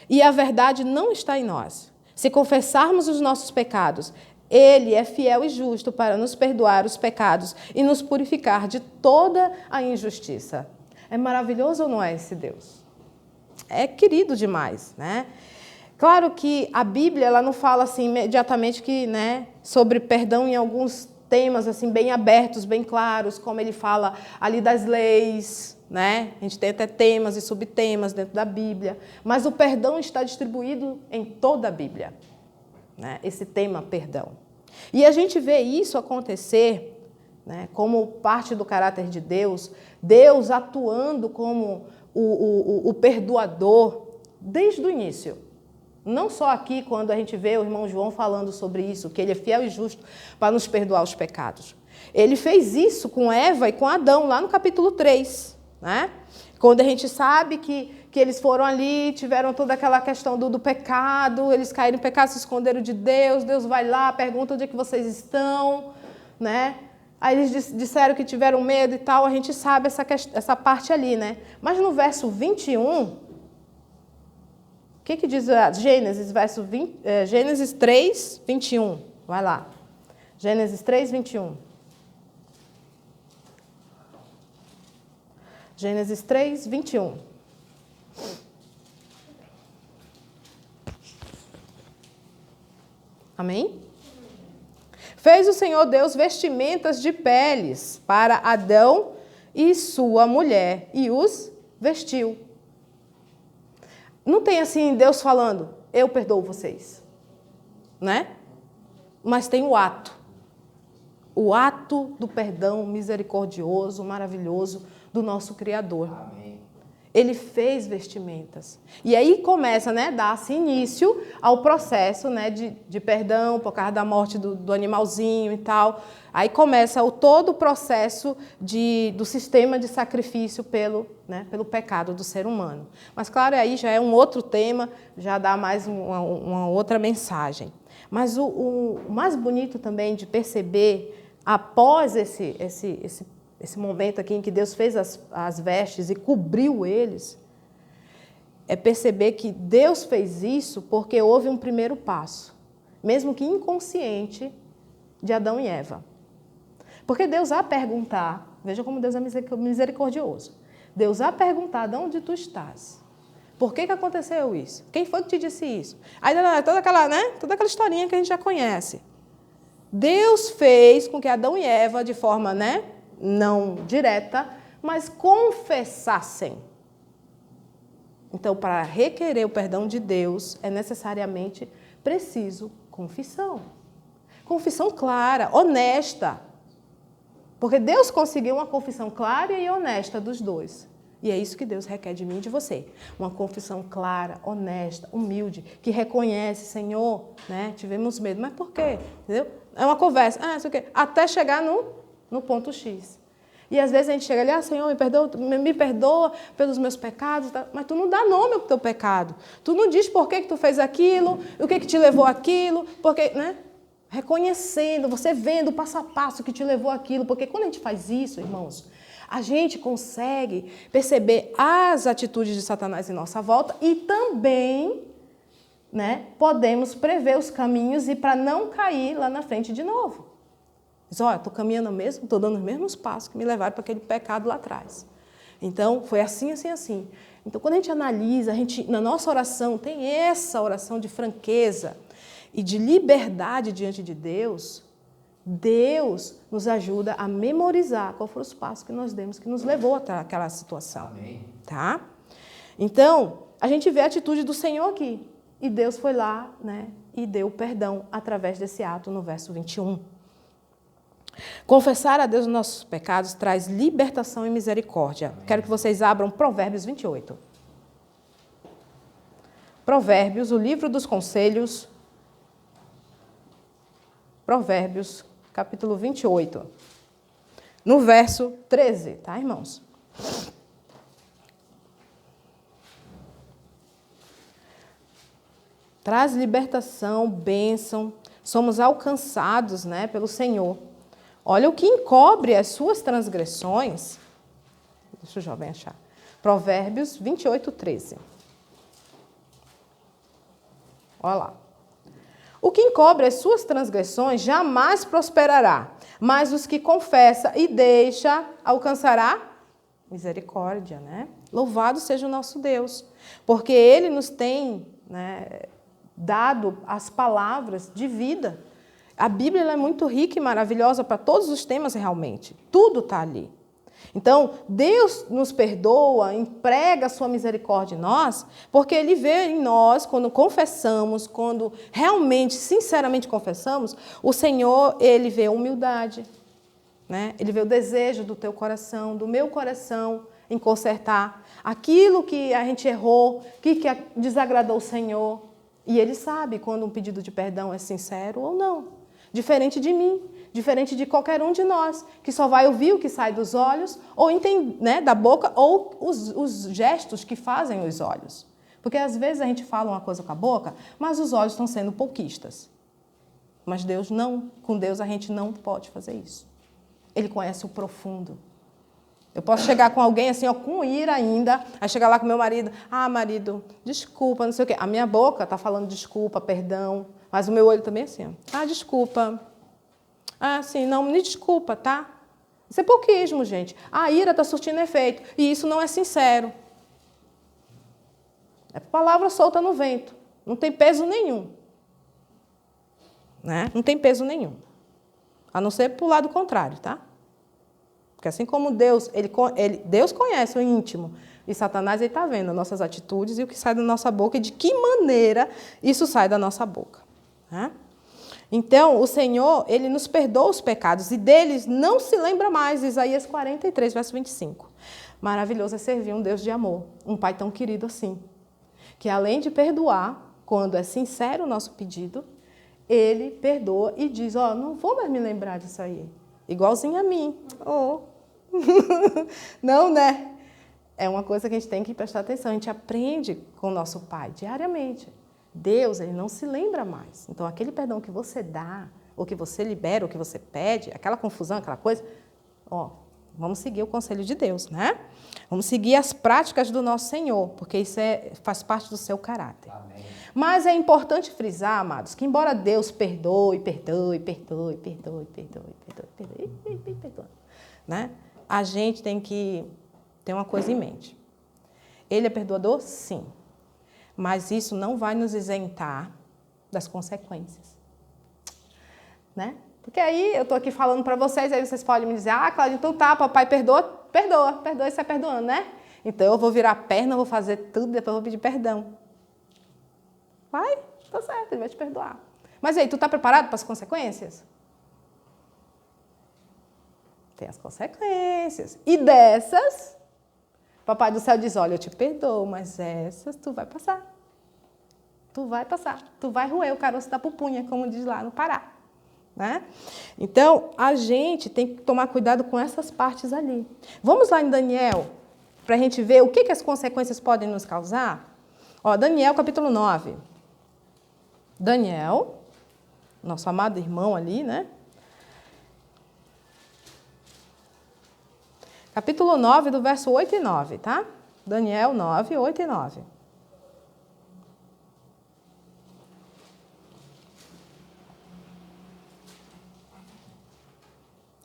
E a verdade não está em nós. Se confessarmos os nossos pecados, Ele é fiel e justo para nos perdoar os pecados e nos purificar de toda a injustiça. É maravilhoso ou não é esse Deus? É querido demais, né? Claro que a Bíblia ela não fala assim imediatamente que, né, sobre perdão em alguns temas assim bem abertos, bem claros, como ele fala ali das leis, né? A gente tem até temas e subtemas dentro da Bíblia, mas o perdão está distribuído em toda a Bíblia. Né, esse tema perdão. E a gente vê isso acontecer, né, como parte do caráter de Deus, Deus atuando como o perdoador desde o início. Não só aqui, quando a gente vê o irmão João falando sobre isso, que ele é fiel e justo para nos perdoar os pecados. Ele fez isso com Eva e com Adão, lá no capítulo 3. Né? Quando a gente sabe que eles foram ali, tiveram toda aquela questão do pecado, eles caíram em pecado, se esconderam de Deus, Deus vai lá, pergunta onde é que vocês estão, né? Aí eles disseram que tiveram medo e tal, a gente sabe essa parte ali, né? Mas no verso 21, que diz Gênesis, Gênesis 3, 21? Vai lá. Gênesis 3, 21. Gênesis 3, 21. Amém? Fez o Senhor Deus vestimentas de peles para Adão e sua mulher e os vestiu. Não tem assim Deus falando, eu perdoo vocês, né? Mas tem o ato do perdão misericordioso, maravilhoso do nosso Criador. Amém. Ele fez vestimentas. E aí começa, né, dar-se início ao processo, né, de perdão por causa da morte do animalzinho e tal. Aí começa todo o processo do sistema de sacrifício pelo pecado do ser humano. Mas, claro, aí já é um outro tema, já dá mais uma outra mensagem. Mas o mais bonito também de perceber, após esse momento aqui em que Deus fez as vestes e cobriu eles, é perceber que Deus fez isso porque houve um primeiro passo, mesmo que inconsciente, de Adão e Eva. Porque Deus a perguntar, veja como Deus é misericordioso, Deus a perguntar de onde tu estás. Por que aconteceu isso? Quem foi que te disse isso? Aí toda aquela historinha que a gente já conhece. Deus fez com que Adão e Eva, de forma, não direta, mas confessassem. Então, para requerer o perdão de Deus, é necessariamente preciso confissão. Confissão clara, honesta. Porque Deus conseguiu uma confissão clara e honesta dos dois. E é isso que Deus requer de mim e de você. Uma confissão clara, honesta, humilde, que reconhece, Senhor, tivemos medo. Mas por quê? Entendeu? É uma conversa, isso aqui, até chegar no ponto X. E às vezes a gente chega ali, Senhor, me perdoa pelos meus pecados, mas tu não dá nome ao teu pecado. Tu não diz por que tu fez aquilo, o que te levou àquilo, porque, reconhecendo, você vendo o passo a passo que te levou àquilo, porque quando a gente faz isso, irmãos, a gente consegue perceber as atitudes de Satanás em nossa volta e também, podemos prever os caminhos e para não cair lá na frente de novo. Diz, olha, estou caminhando mesmo, estou dando os mesmos passos que me levaram para aquele pecado lá atrás. Então, foi assim, assim, assim. Então, quando a gente analisa, na nossa oração, tem essa oração de franqueza e de liberdade diante de Deus, Deus nos ajuda a memorizar qual foram os passos que nós demos, que nos levou até aquela situação. Amém. Tá? Então, a gente vê a atitude do Senhor aqui. E Deus foi lá, e deu perdão através desse ato no verso 21. Confessar a Deus os nossos pecados traz libertação e misericórdia. Amém. Quero que vocês abram Provérbios 28. Provérbios, o livro dos conselhos. Provérbios, capítulo 28. No verso 13, tá, irmãos? Traz libertação, bênção. Somos alcançados, pelo Senhor. Olha o que encobre as suas transgressões. Deixa o jovem achar. Provérbios 28, 13. Olha lá. O que encobre as suas transgressões jamais prosperará, mas os que confessa e deixa alcançará misericórdia, Louvado seja o nosso Deus, porque Ele nos tem, dado as palavras de vida. A Bíblia ela é muito rica e maravilhosa para todos os temas realmente. Tudo está ali. Então, Deus nos perdoa, emprega a sua misericórdia em nós, porque Ele vê em nós, quando confessamos, quando realmente, sinceramente confessamos, o Senhor, Ele vê a humildade, Ele vê o desejo do teu coração, do meu coração, em consertar aquilo que a gente errou, que desagradou o Senhor. E Ele sabe quando um pedido de perdão é sincero ou não. Diferente de mim, diferente de qualquer um de nós, que só vai ouvir o que sai dos olhos, ou da boca, ou os gestos que fazem os olhos. Porque às vezes a gente fala uma coisa com a boca, mas os olhos estão sendo pouquistas. Mas Deus não, com Deus a gente não pode fazer isso. Ele conhece o profundo. Eu posso chegar com alguém assim, ó, com ira ainda, aí chegar lá com meu marido, marido, desculpa, não sei o quê. A minha boca está falando desculpa, perdão, mas o meu olho também é assim, ó. Desculpa. Sim, não, me desculpa, tá? Isso é pouquíssimo, gente. A ira está surtindo efeito, e isso não é sincero. É palavra solta no vento, não tem peso nenhum. Né? Não tem peso nenhum. A não ser para o lado contrário, tá? Porque assim como Deus, Deus conhece o íntimo, e Satanás está vendo as nossas atitudes e o que sai da nossa boca e de que maneira isso sai da nossa boca. Né? Então, o Senhor, Ele nos perdoa os pecados e deles não se lembra mais. Isaías 43, verso 25. Maravilhoso é servir um Deus de amor, um Pai tão querido assim, que além de perdoar, quando é sincero o nosso pedido, Ele perdoa e diz, não vou mais me lembrar disso aí. Igualzinho a mim. Não, né? É uma coisa que a gente tem que prestar atenção. A gente aprende com o nosso Pai diariamente. Deus, Ele não se lembra mais. Então, aquele perdão que você dá, ou que você libera, ou que você pede, aquela confusão, aquela coisa, vamos seguir o conselho de Deus, né? Vamos seguir as práticas do nosso Senhor, porque isso faz parte do seu caráter. Amém. Mas é importante frisar, amados, que embora Deus perdoe, né? A gente tem que ter uma coisa em mente. Ele é perdoador? Sim. Mas isso não vai nos isentar das consequências. Né? Porque aí eu estou aqui falando para vocês, aí vocês podem me dizer, Cláudia, então tá, papai perdoa, perdoa e sai perdoando, né? Então eu vou virar a perna, vou fazer tudo, depois eu vou pedir perdão. Vai, tá certo, ele vai te perdoar. Mas aí, tu está preparado para as consequências? Tem as consequências. E dessas, Papai do Céu diz, olha, eu te perdoo, mas essas tu vai passar. Tu vai passar. Tu vai roer o caroço da pupunha, como diz lá no Pará. Né? Então, a gente tem que tomar cuidado com essas partes ali. Vamos lá em Daniel, para a gente ver o que as consequências podem nos causar? Daniel, capítulo 9. Daniel, nosso amado irmão ali, né? Capítulo 9, do verso 8 e 9, tá? Daniel 9, 8 e 9.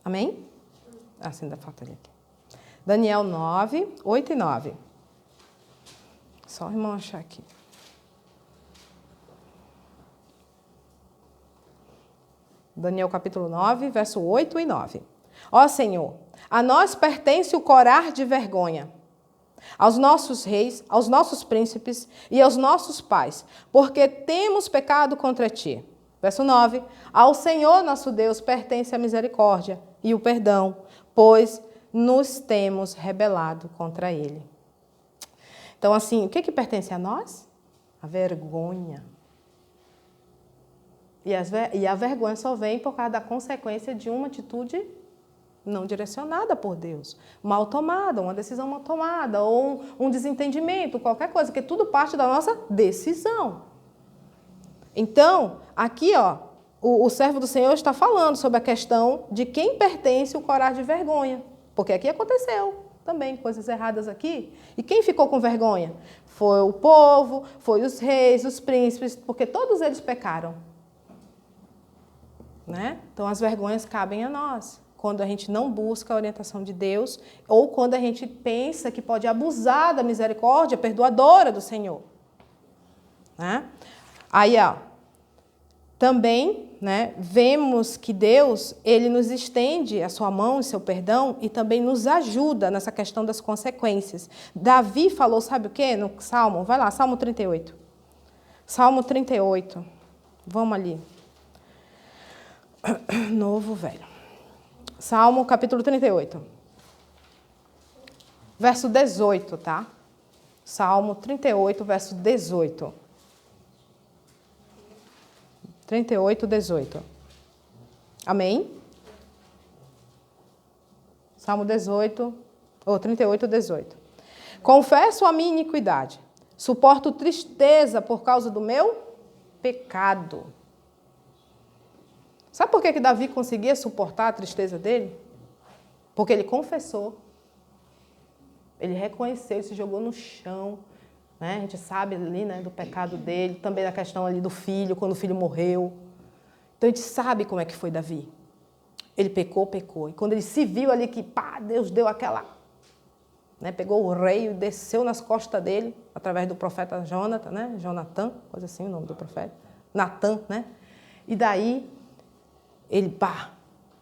Amém? Assim ainda falta ali. Daniel 9, 8 e 9. Só o irmão achar aqui. Daniel capítulo 9, verso 8 e 9. Ó Senhor, a nós pertence o corar de vergonha, aos nossos reis, aos nossos príncipes e aos nossos pais, porque temos pecado contra ti. Verso 9. Ao Senhor nosso Deus pertence a misericórdia e o perdão, pois nos temos rebelado contra ele. Então, assim, o que pertence a nós? A vergonha. E a vergonha só vem por causa da consequência de uma atitude não direcionada por Deus. Mal tomada, uma decisão mal tomada, ou um desentendimento, qualquer coisa, porque tudo parte da nossa decisão. Então, aqui, o servo do Senhor está falando sobre a questão de quem pertence o corar de vergonha. Porque aqui aconteceu também coisas erradas aqui. E quem ficou com vergonha? Foi o povo, foi os reis, os príncipes, porque todos eles pecaram. Né? Então, as vergonhas cabem a nós, quando a gente não busca a orientação de Deus ou quando a gente pensa que pode abusar da misericórdia perdoadora do Senhor. Né? Aí, também, né, vemos que Deus, Ele nos estende a sua mão e seu perdão e também nos ajuda nessa questão das consequências. Davi falou, sabe o quê? No Salmo, vai lá, Salmo 38. Salmo 38. Vamos ali. Novo, velho. Salmo, capítulo 38. Verso 18, tá? Salmo 38, verso 18. 38, 18. Amém? Salmo 38, 18. Confesso a minha iniquidade. Suporto tristeza por causa do meu pecado. Sabe por que Davi conseguia suportar a tristeza dele? Porque ele confessou. Ele reconheceu, ele se jogou no chão. Né? A gente sabe ali, né, do pecado dele, também da questão ali do filho, quando o filho morreu. Então a gente sabe como é que foi Davi. Ele pecou. E quando ele se viu ali que, Deus deu aquela... Né, pegou o rei e desceu nas costas dele, através do profeta Jonathan, né? Jonathan, coisa assim o nome do profeta. Natan, né? E daí, ele,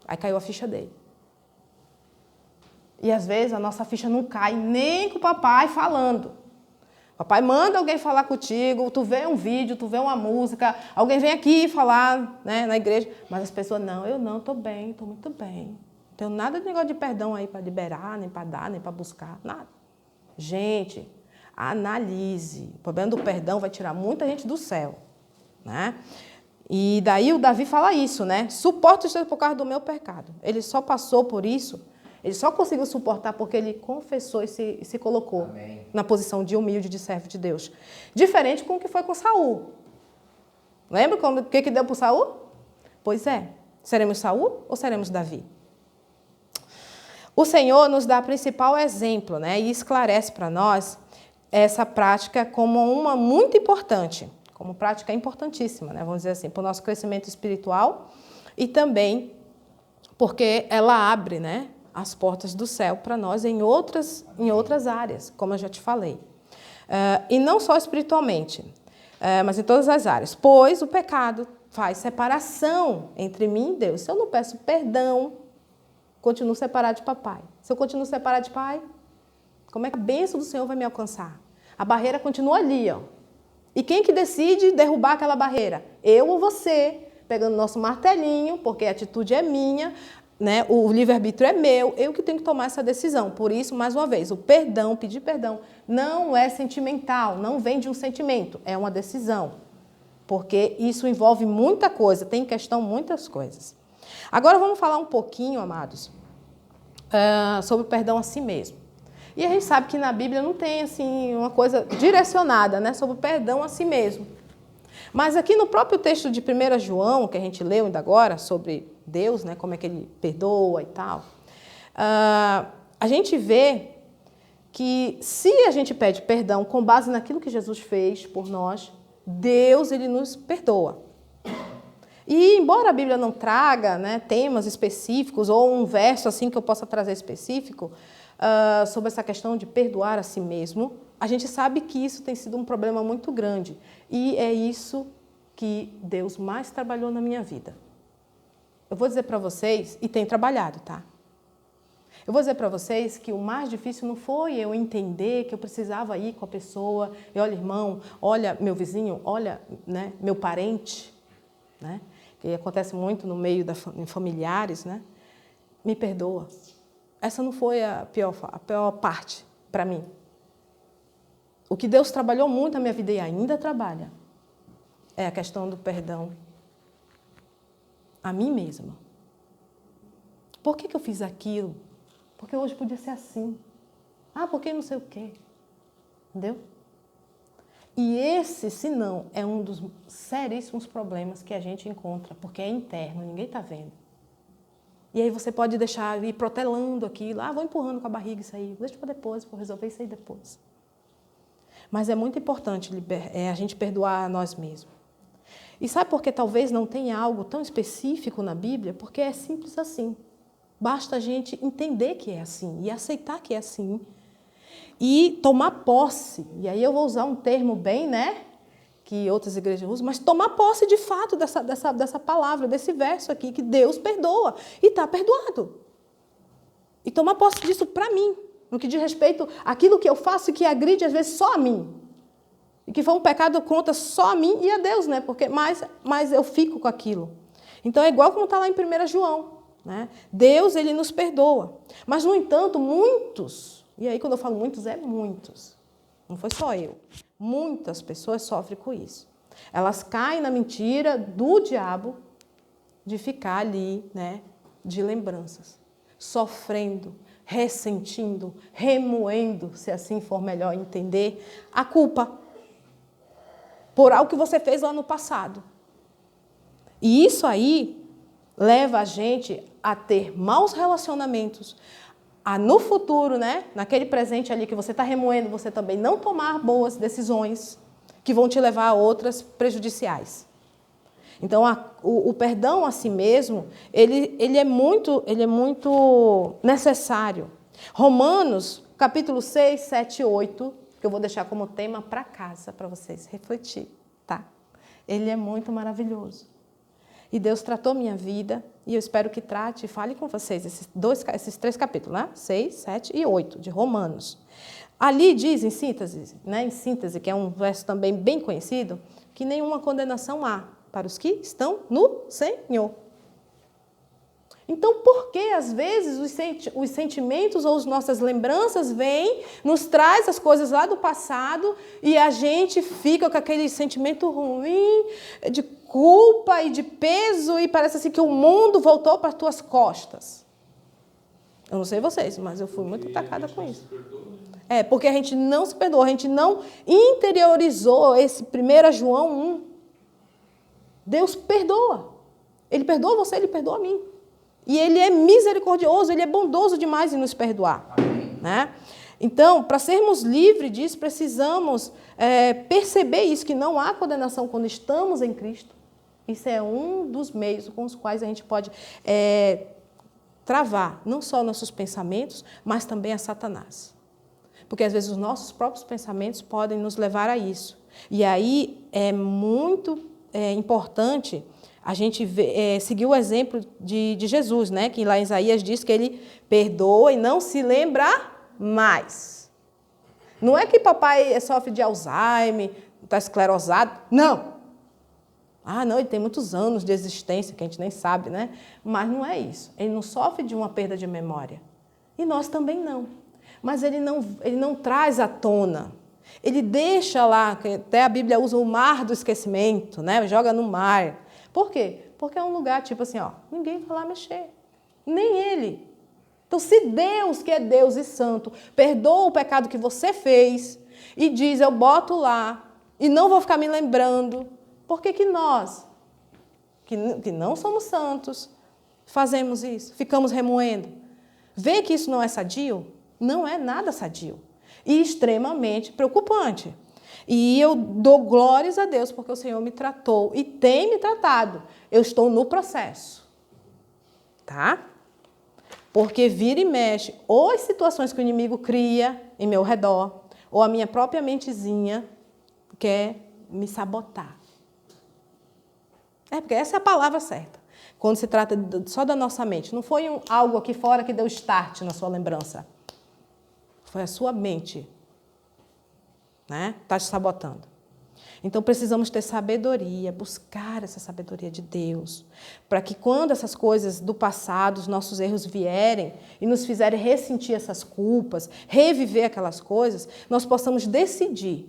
aí caiu a ficha dele. E às vezes a nossa ficha não cai nem com o papai falando. O papai manda alguém falar contigo, tu vê um vídeo, tu vê uma música, alguém vem aqui falar, né, na igreja, mas as pessoas, não, estou bem, estou muito bem. Não tenho nada de negócio de perdão aí para liberar, nem para dar, nem para buscar, nada. Gente, analise. O problema do perdão vai tirar muita gente do céu, né? E daí o Davi fala isso, né? Suporto isso por causa do meu pecado. Ele só passou por isso, ele só conseguiu suportar porque ele confessou e se colocou Amém. Na posição de humilde, de servo de Deus. Diferente com o que foi com Saul. Lembra o que deu para Saul? Pois é. Seremos Saul ou seremos Davi? O Senhor nos dá o principal exemplo, né? E esclarece para nós essa prática como uma muito importante, como prática importantíssima, né? Vamos dizer assim, para o nosso crescimento espiritual e também porque ela abre, né, as portas do céu para nós em outras áreas, como eu já te falei. E não só espiritualmente, mas em todas as áreas. Pois o pecado faz separação entre mim e Deus. Se eu não peço perdão, continuo separado de papai. Se eu continuo separado de pai, como é que a bênção do Senhor vai me alcançar? A barreira continua ali, ó. E quem que decide derrubar aquela barreira? Eu ou você, pegando nosso martelinho, porque a atitude é minha, né? O livre-arbítrio é meu, eu que tenho que tomar essa decisão. Por isso, mais uma vez, o perdão, pedir perdão, não é sentimental, não vem de um sentimento, é uma decisão. Porque isso envolve muita coisa, tem em questão muitas coisas. Agora vamos falar um pouquinho, amados, sobre o perdão a si mesmo. E a gente sabe que na Bíblia não tem assim, uma coisa direcionada, né, sobre o perdão a si mesmo. Mas aqui no próprio texto de 1 João, que a gente leu ainda agora, sobre Deus, né, como é que ele perdoa e tal, a gente vê que se a gente pede perdão com base naquilo que Jesus fez por nós, Deus ele nos perdoa. E embora a Bíblia não traga, né, temas específicos ou um verso assim que eu possa trazer específico sobre essa questão de perdoar a si mesmo, a gente sabe que isso tem sido um problema muito grande. E é isso que Deus mais trabalhou na minha vida. Eu vou dizer para vocês, e tem trabalhado, tá? Eu vou dizer para vocês que o mais difícil não foi eu entender que eu precisava ir com a pessoa, e olha, irmão, olha, meu vizinho, olha, né, meu parente, né? Que acontece muito no meio em familiares, né? Me perdoa. Essa não foi a pior parte para mim. O que Deus trabalhou muito na minha vida e ainda trabalha é a questão do perdão a mim mesma. Por que eu fiz aquilo? Porque hoje podia ser assim. Porque não sei o quê. Entendeu? E esse, se não, é um dos seríssimos problemas que a gente encontra, porque é interno, ninguém está vendo. E aí você pode deixar ir protelando aquilo, vou empurrando com a barriga isso aí, deixa para depois, vou resolver isso aí depois. Mas é muito importante a gente perdoar a nós mesmos. E sabe por que talvez não tenha algo tão específico na Bíblia? Porque é simples assim. Basta a gente entender que é assim e aceitar que é assim. E tomar posse, e aí eu vou usar um termo bem, né, que outras igrejas usam, mas tomar posse de fato dessa palavra, desse verso aqui, que Deus perdoa e está perdoado. E tomar posse disso para mim, no que diz respeito àquilo que eu faço e que agride às vezes só a mim. E que foi um pecado contra só a mim e a Deus, né, porque mais eu fico com aquilo. Então é igual como está lá em 1 João, né? Deus, ele nos perdoa. Mas, no entanto, muitos... E aí, quando eu falo muitos, é muitos. Não foi só eu. Muitas pessoas sofrem com isso. Elas caem na mentira do diabo de ficar ali, né, de lembranças. Sofrendo, ressentindo, remoendo, se assim for melhor entender, a culpa por algo que você fez lá no passado. E isso aí leva a gente a ter maus relacionamentos, a no futuro, né, naquele presente ali que você está remoendo, você também não tomar boas decisões que vão te levar a outras prejudiciais. Então, o perdão a si mesmo, ele é muito necessário. Romanos, capítulo 6, 7 e 8, que eu vou deixar como tema para casa, para vocês refletir, tá? Ele é muito maravilhoso. E Deus tratou minha vida, e eu espero que trate e fale com vocês esses 3 capítulos, né? 6, 7 e 8, de Romanos. Ali diz, em síntese, que é um verso também bem conhecido, que nenhuma condenação há para os que estão no Senhor. Então, por que às vezes os sentimentos ou as nossas lembranças vêm, nos traz as coisas lá do passado e a gente fica com aquele sentimento ruim, de culpa e de peso e parece assim que o mundo voltou para as tuas costas? Eu não sei vocês, mas eu fui muito atacada com isso. Porque a gente não se perdoa, a gente não interiorizou esse 1 João 1. Deus perdoa. Ele perdoa você, Ele perdoa a mim. E Ele é misericordioso, Ele é bondoso demais em nos perdoar. Né? Então, para sermos livres disso, precisamos perceber isso, que não há condenação quando estamos em Cristo. Isso é um dos meios com os quais a gente pode travar não só nossos pensamentos, mas também a Satanás. Porque às vezes os nossos próprios pensamentos podem nos levar a isso. E aí é muito importante a gente seguir o exemplo de Jesus, né? Que lá em Isaías diz que ele perdoa e não se lembra mais. Não é que papai sofre de Alzheimer, está esclerosado. Não. Não, ele tem muitos anos de existência, que a gente nem sabe, né? Mas não é isso. Ele não sofre de uma perda de memória. E nós também não. Mas ele não traz à tona. Ele deixa lá, até a Bíblia usa o mar do esquecimento, né? Joga no mar. Por quê? Porque é um lugar tipo assim, ninguém vai lá mexer. Nem ele. Então, se Deus, que é Deus e santo, perdoa o pecado que você fez e diz, eu boto lá e não vou ficar me lembrando, por que nós, que não somos santos, fazemos isso? Ficamos remoendo. Vê que isso não é sadio? Não é nada sadio. E extremamente preocupante. E eu dou glórias a Deus porque o Senhor me tratou e tem me tratado. Eu estou no processo. Tá? Porque vira e mexe, ou as situações que o inimigo cria em meu redor, ou a minha própria mentezinha quer me sabotar. Porque essa é a palavra certa. Quando se trata só da nossa mente. Não foi algo aqui fora que deu start na sua lembrança. Foi a sua mente, né? Está te sabotando. Então, precisamos ter sabedoria, buscar essa sabedoria de Deus, para que quando essas coisas do passado, os nossos erros vierem e nos fizerem ressentir essas culpas, reviver aquelas coisas, nós possamos decidir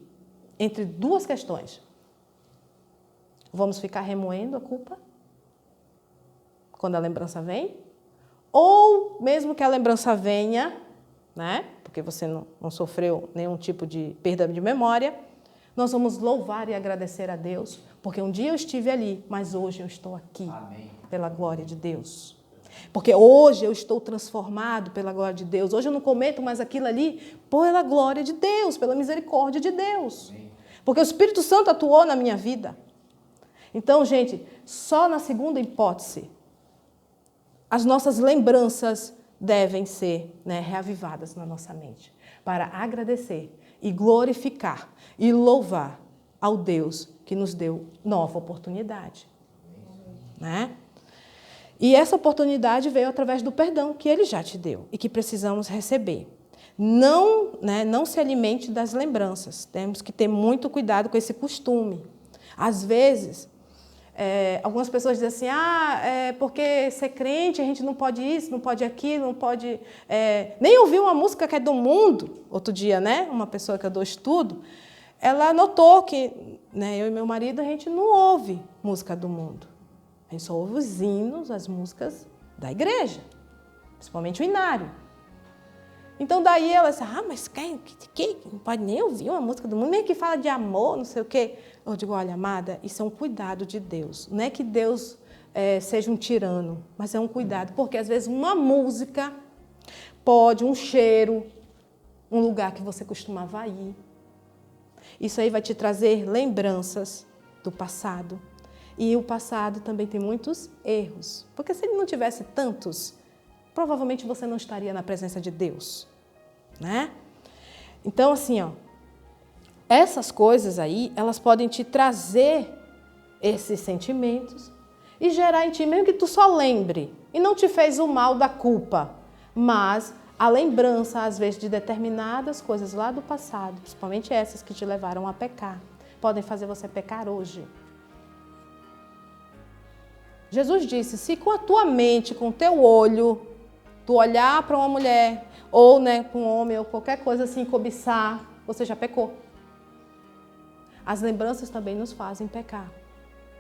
entre 2 questões. Vamos ficar remoendo a culpa quando a lembrança vem? Ou, mesmo que a lembrança venha, né? Porque você não sofreu nenhum tipo de perda de memória, nós vamos louvar e agradecer a Deus, porque um dia eu estive ali, mas hoje eu estou aqui. Amém. Pela glória de Deus. Porque hoje eu estou transformado pela glória de Deus. Hoje eu não cometo mais aquilo ali pela glória de Deus, pela misericórdia de Deus. Amém. Porque o Espírito Santo atuou na minha vida. Então, gente, só na segunda hipótese, as nossas lembranças devem ser reavivadas na nossa mente, para agradecer e glorificar e louvar ao Deus que nos deu nova oportunidade. Né? E essa oportunidade veio através do perdão que Ele já te deu e que precisamos receber. Não se alimente das lembranças. Temos que ter muito cuidado com esse costume. Às vezes, algumas pessoas dizem assim, porque ser crente, a gente não pode isso, não pode aquilo, não pode... nem ouvir uma música que é do mundo. Outro dia, né, uma pessoa que eu dou estudo, ela notou que eu e meu marido, a gente não ouve música do mundo. A gente só ouve os hinos, as músicas da igreja, principalmente o inário. Então, daí ela disse, mas que não pode nem ouvir uma música do mundo, nem que fala de amor, não sei o quê. Eu digo, olha, amada, isso é um cuidado de Deus. Não é que Deus seja um tirano, mas é um cuidado, porque às vezes uma música Pode, um cheiro, um lugar que você costumava ir. Isso aí vai te trazer lembranças do passado. E o passado também tem muitos erros. Porque se ele não tivesse tantos, provavelmente você não estaria na presença de Deus, né? Então, assim, essas coisas aí, elas podem te trazer esses sentimentos e gerar em ti, mesmo que tu só lembre, e não te fez o mal da culpa, mas a lembrança, às vezes, de determinadas coisas lá do passado, principalmente essas que te levaram a pecar, podem fazer você pecar hoje. Jesus disse, se com a tua mente, com o teu olho, tu olhar para uma mulher, ou para um homem, ou qualquer coisa assim, cobiçar, você já pecou. As lembranças também nos fazem pecar,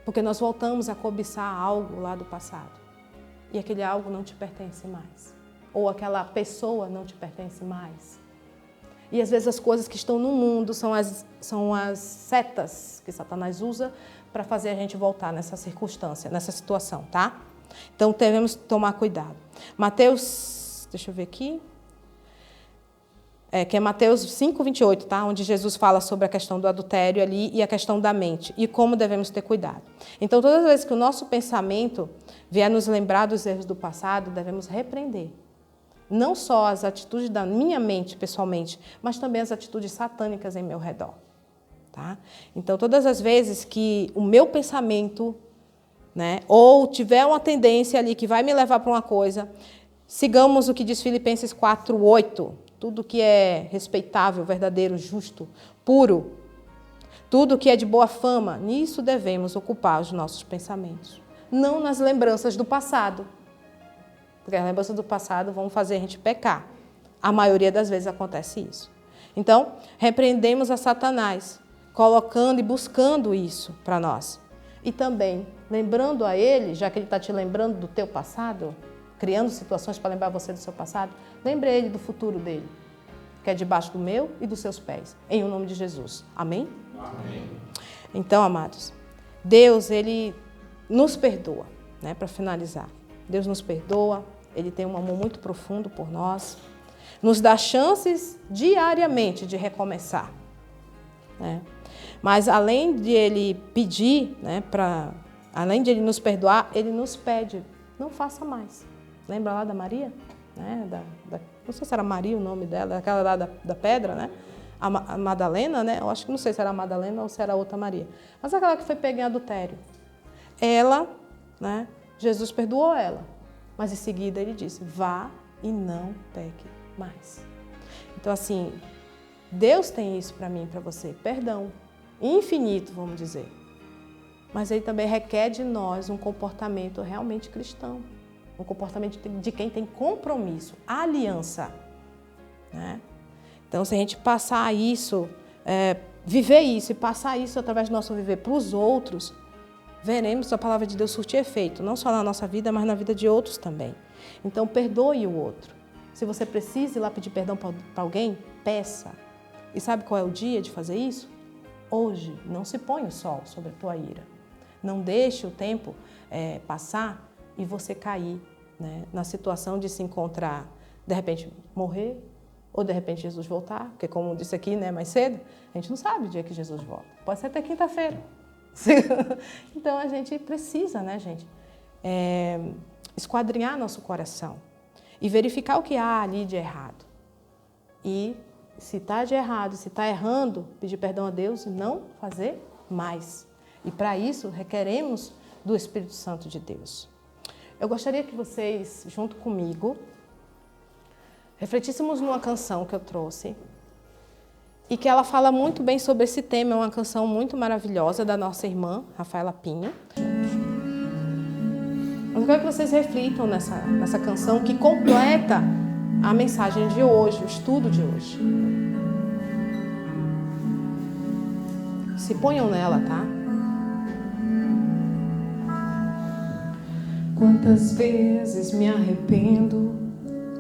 porque nós voltamos a cobiçar algo lá do passado, e aquele algo não te pertence mais, ou aquela pessoa não te pertence mais. E às vezes as coisas que estão no mundo são as setas que Satanás usa para fazer a gente voltar nessa circunstância, nessa situação, tá? Então, devemos tomar cuidado. Mateus, deixa eu ver aqui. Que é Mateus 5:28, tá? Onde Jesus fala sobre a questão do adultério ali e a questão da mente e como devemos ter cuidado. Então, todas as vezes que o nosso pensamento vier nos lembrar dos erros do passado, devemos repreender. Não só as atitudes da minha mente, pessoalmente, mas também as atitudes satânicas em meu redor. Tá? Então, todas as vezes que o meu pensamento, ou tiver uma tendência ali que vai me levar para uma coisa, sigamos o que diz Filipenses 4:8, tudo que é respeitável, verdadeiro, justo, puro, tudo que é de boa fama, nisso devemos ocupar os nossos pensamentos. Não nas lembranças do passado, porque as lembranças do passado vão fazer a gente pecar. A maioria das vezes acontece isso. Então, repreendemos a Satanás, colocando e buscando isso para nós. E também, lembrando a ele, já que ele está te lembrando do teu passado, criando situações para lembrar você do seu passado, lembre ele do futuro dele, que é debaixo do meu e dos seus pés, em o nome de Jesus. Amém? Amém. Então, amados, Deus, ele nos perdoa, para finalizar. Deus nos perdoa, ele tem um amor muito profundo por nós, nos dá chances diariamente de recomeçar. Mas além de ele pedir, além de ele nos perdoar, ele nos pede, não faça mais. Lembra lá da Maria? Não sei se era Maria o nome dela, aquela lá da pedra, a Madalena, Eu acho que não sei se era a Madalena ou se era a outra Maria. Mas aquela que foi pega em adultério. Ela, Jesus perdoou ela. Mas em seguida ele disse, vá e não peque mais. Então assim, Deus tem isso para mim e para você, perdão, infinito, vamos dizer. Mas ele também requer de nós um comportamento realmente cristão, um comportamento de quem tem compromisso, aliança. Então, se a gente passar isso, viver isso e passar isso através do nosso viver para os outros, veremos a palavra de Deus surtir efeito, não só na nossa vida, mas na vida de outros também. Então, perdoe o outro. Se você precisa ir lá pedir perdão para alguém, peça. E sabe qual é o dia de fazer isso? Hoje, não se põe o sol sobre a tua ira. Não deixe o tempo passar e você cair na situação de se encontrar, de repente, morrer, ou de repente Jesus voltar, porque como disse aqui mais cedo, a gente não sabe o dia que Jesus volta. Pode ser até quinta-feira. Então, a gente precisa, gente, esquadrinhar nosso coração e verificar o que há ali de errado. E se está de errado, se está errando, pedir perdão a Deus e não fazer mais. E para isso requeremos do Espírito Santo de Deus. Eu gostaria que vocês, junto comigo, refletíssemos numa canção que eu trouxe e que ela fala muito bem sobre esse tema. É uma canção muito maravilhosa da nossa irmã, Rafaela Pinho. Eu quero que vocês reflitam nessa canção que completa a mensagem de hoje, o estudo de hoje. Se ponham nela, tá? Quantas vezes me arrependo,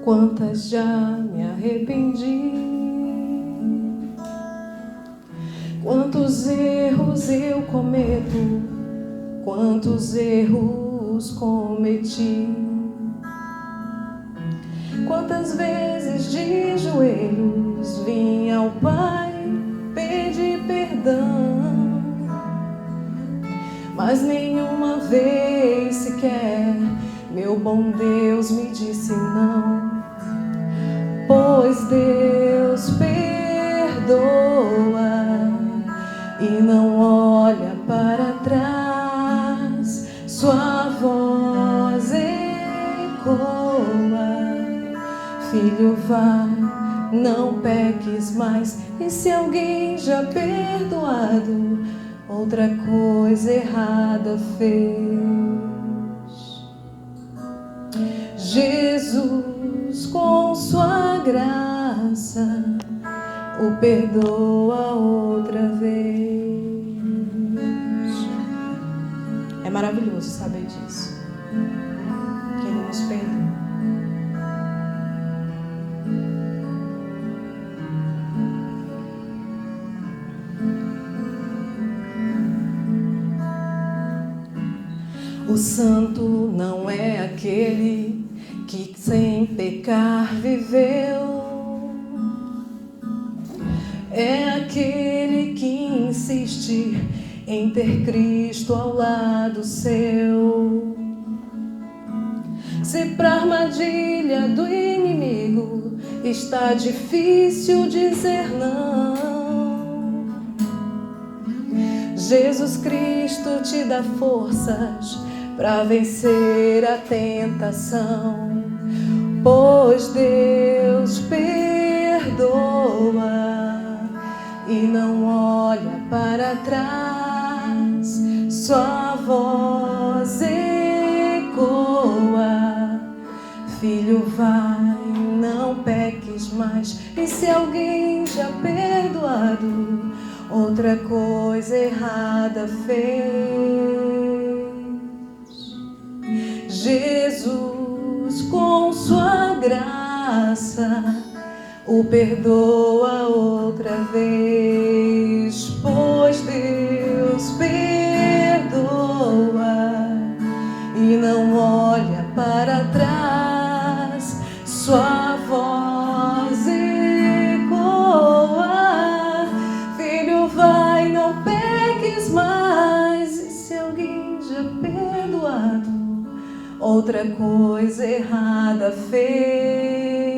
quantas já me arrependi. Quantos erros eu cometo, quantos erros cometi. Quantas vezes de joelhos vim ao Pai pedir perdão, mas nenhuma vez sequer meu bom Deus me disse não. Pois Deus perdoa e não olha para trás, sua voz ecoa: filho, vai, não peques mais. E se alguém já perdoado, outra coisa errada fez. Jesus, com sua graça, o perdoa outra vez. É maravilhoso saber disso, que Ele nos perdoa. O santo não é aquele que sem pecar viveu, é aquele que insiste em ter Cristo ao lado seu. Se pra armadilha do inimigo está difícil dizer não, Jesus Cristo te dá forças para vencer a tentação. Pois Deus perdoa e não olha para trás, sua voz ecoa: filho, vai, não peques mais. E se alguém já perdoado, outra coisa errada fez. Jesus, com sua graça, o perdoa outra vez. Pois Deus perdoa e não olha para trás, sua voz ecoa: filho, vai, não peques mais. E se alguém já perdoado, outra coisa errada fez.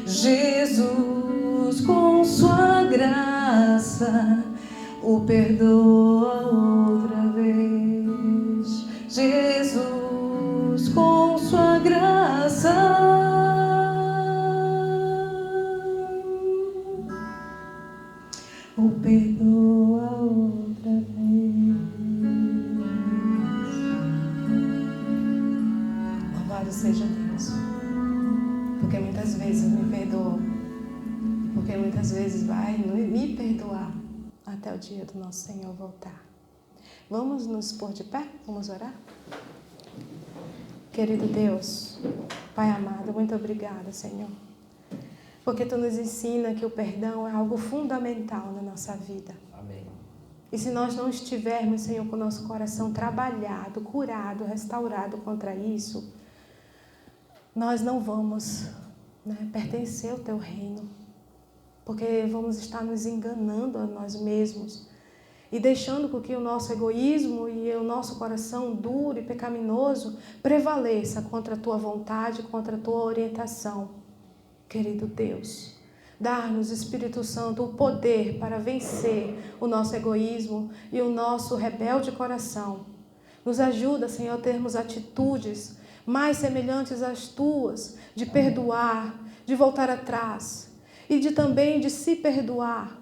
Jesus, com sua graça, o perdoa outra vez. Jesus, com sua graça, o perdoa outra vez. Louvado seja Deus, porque muitas vezes me perdoa, porque muitas vezes vai me perdoar até o dia do nosso Senhor voltar. Vamos nos pôr de pé? Vamos orar? Querido Deus, Pai amado, muito obrigada, Senhor, porque Tu nos ensina que o perdão é algo fundamental na nossa vida. Amém. E se nós não estivermos, Senhor, com o nosso coração trabalhado, curado, restaurado contra isso, nós não vamos, pertencer ao Teu reino, porque vamos estar nos enganando a nós mesmos e deixando com que o nosso egoísmo e o nosso coração duro e pecaminoso prevaleça contra a Tua vontade, contra a Tua orientação. Querido Deus, dá-nos, Espírito Santo, o poder para vencer o nosso egoísmo e o nosso rebelde coração. Nos ajuda, Senhor, a termos atitudes mais semelhantes às Tuas, de perdoar, de voltar atrás e também de se perdoar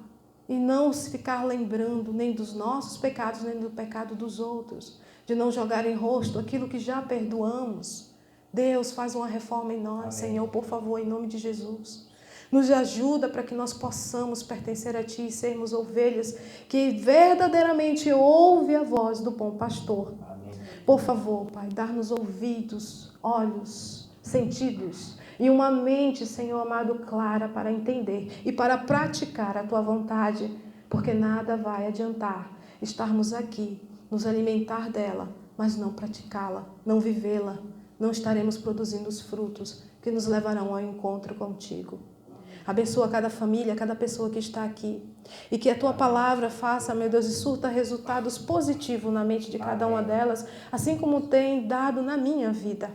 e não se ficar lembrando nem dos nossos pecados, nem do pecado dos outros, de não jogar em rosto aquilo que já perdoamos. Deus, faz uma reforma em nós, Amém. Senhor, por favor, em nome de Jesus. Nos ajuda para que nós possamos pertencer a Ti e sermos ovelhas que verdadeiramente ouvem a voz do bom pastor. Amém. Por favor, Pai, dar-nos ouvidos, olhos, sentidos e uma mente, Senhor amado, clara para entender e para praticar a Tua vontade, porque nada vai adiantar estarmos aqui, nos alimentar dela, mas não praticá-la, não vivê-la. não estaremos produzindo os frutos que nos levarão ao encontro contigo. Abençoa cada família, cada pessoa que está aqui. E que a tua palavra faça, meu Deus, e surta resultados positivos na mente de cada uma delas, assim como tem dado na minha vida.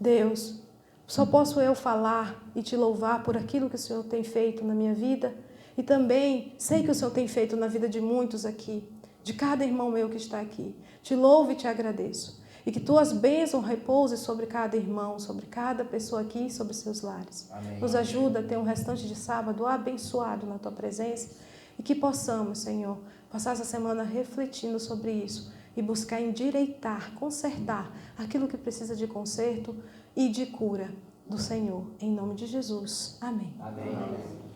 Deus, só posso eu falar e te louvar por aquilo que o Senhor tem feito na minha vida. E também sei que o Senhor tem feito na vida de muitos aqui, de cada irmão meu que está aqui. Te louvo e te agradeço. E que tuas bênçãos repousem sobre cada irmão, sobre cada pessoa aqui e sobre seus lares. Amém. Nos ajuda a ter um restante de sábado abençoado na tua presença e que possamos, Senhor, passar essa semana refletindo sobre isso e buscar endireitar, consertar aquilo que precisa de conserto e de cura do Senhor. Em nome de Jesus. Amém. Amém.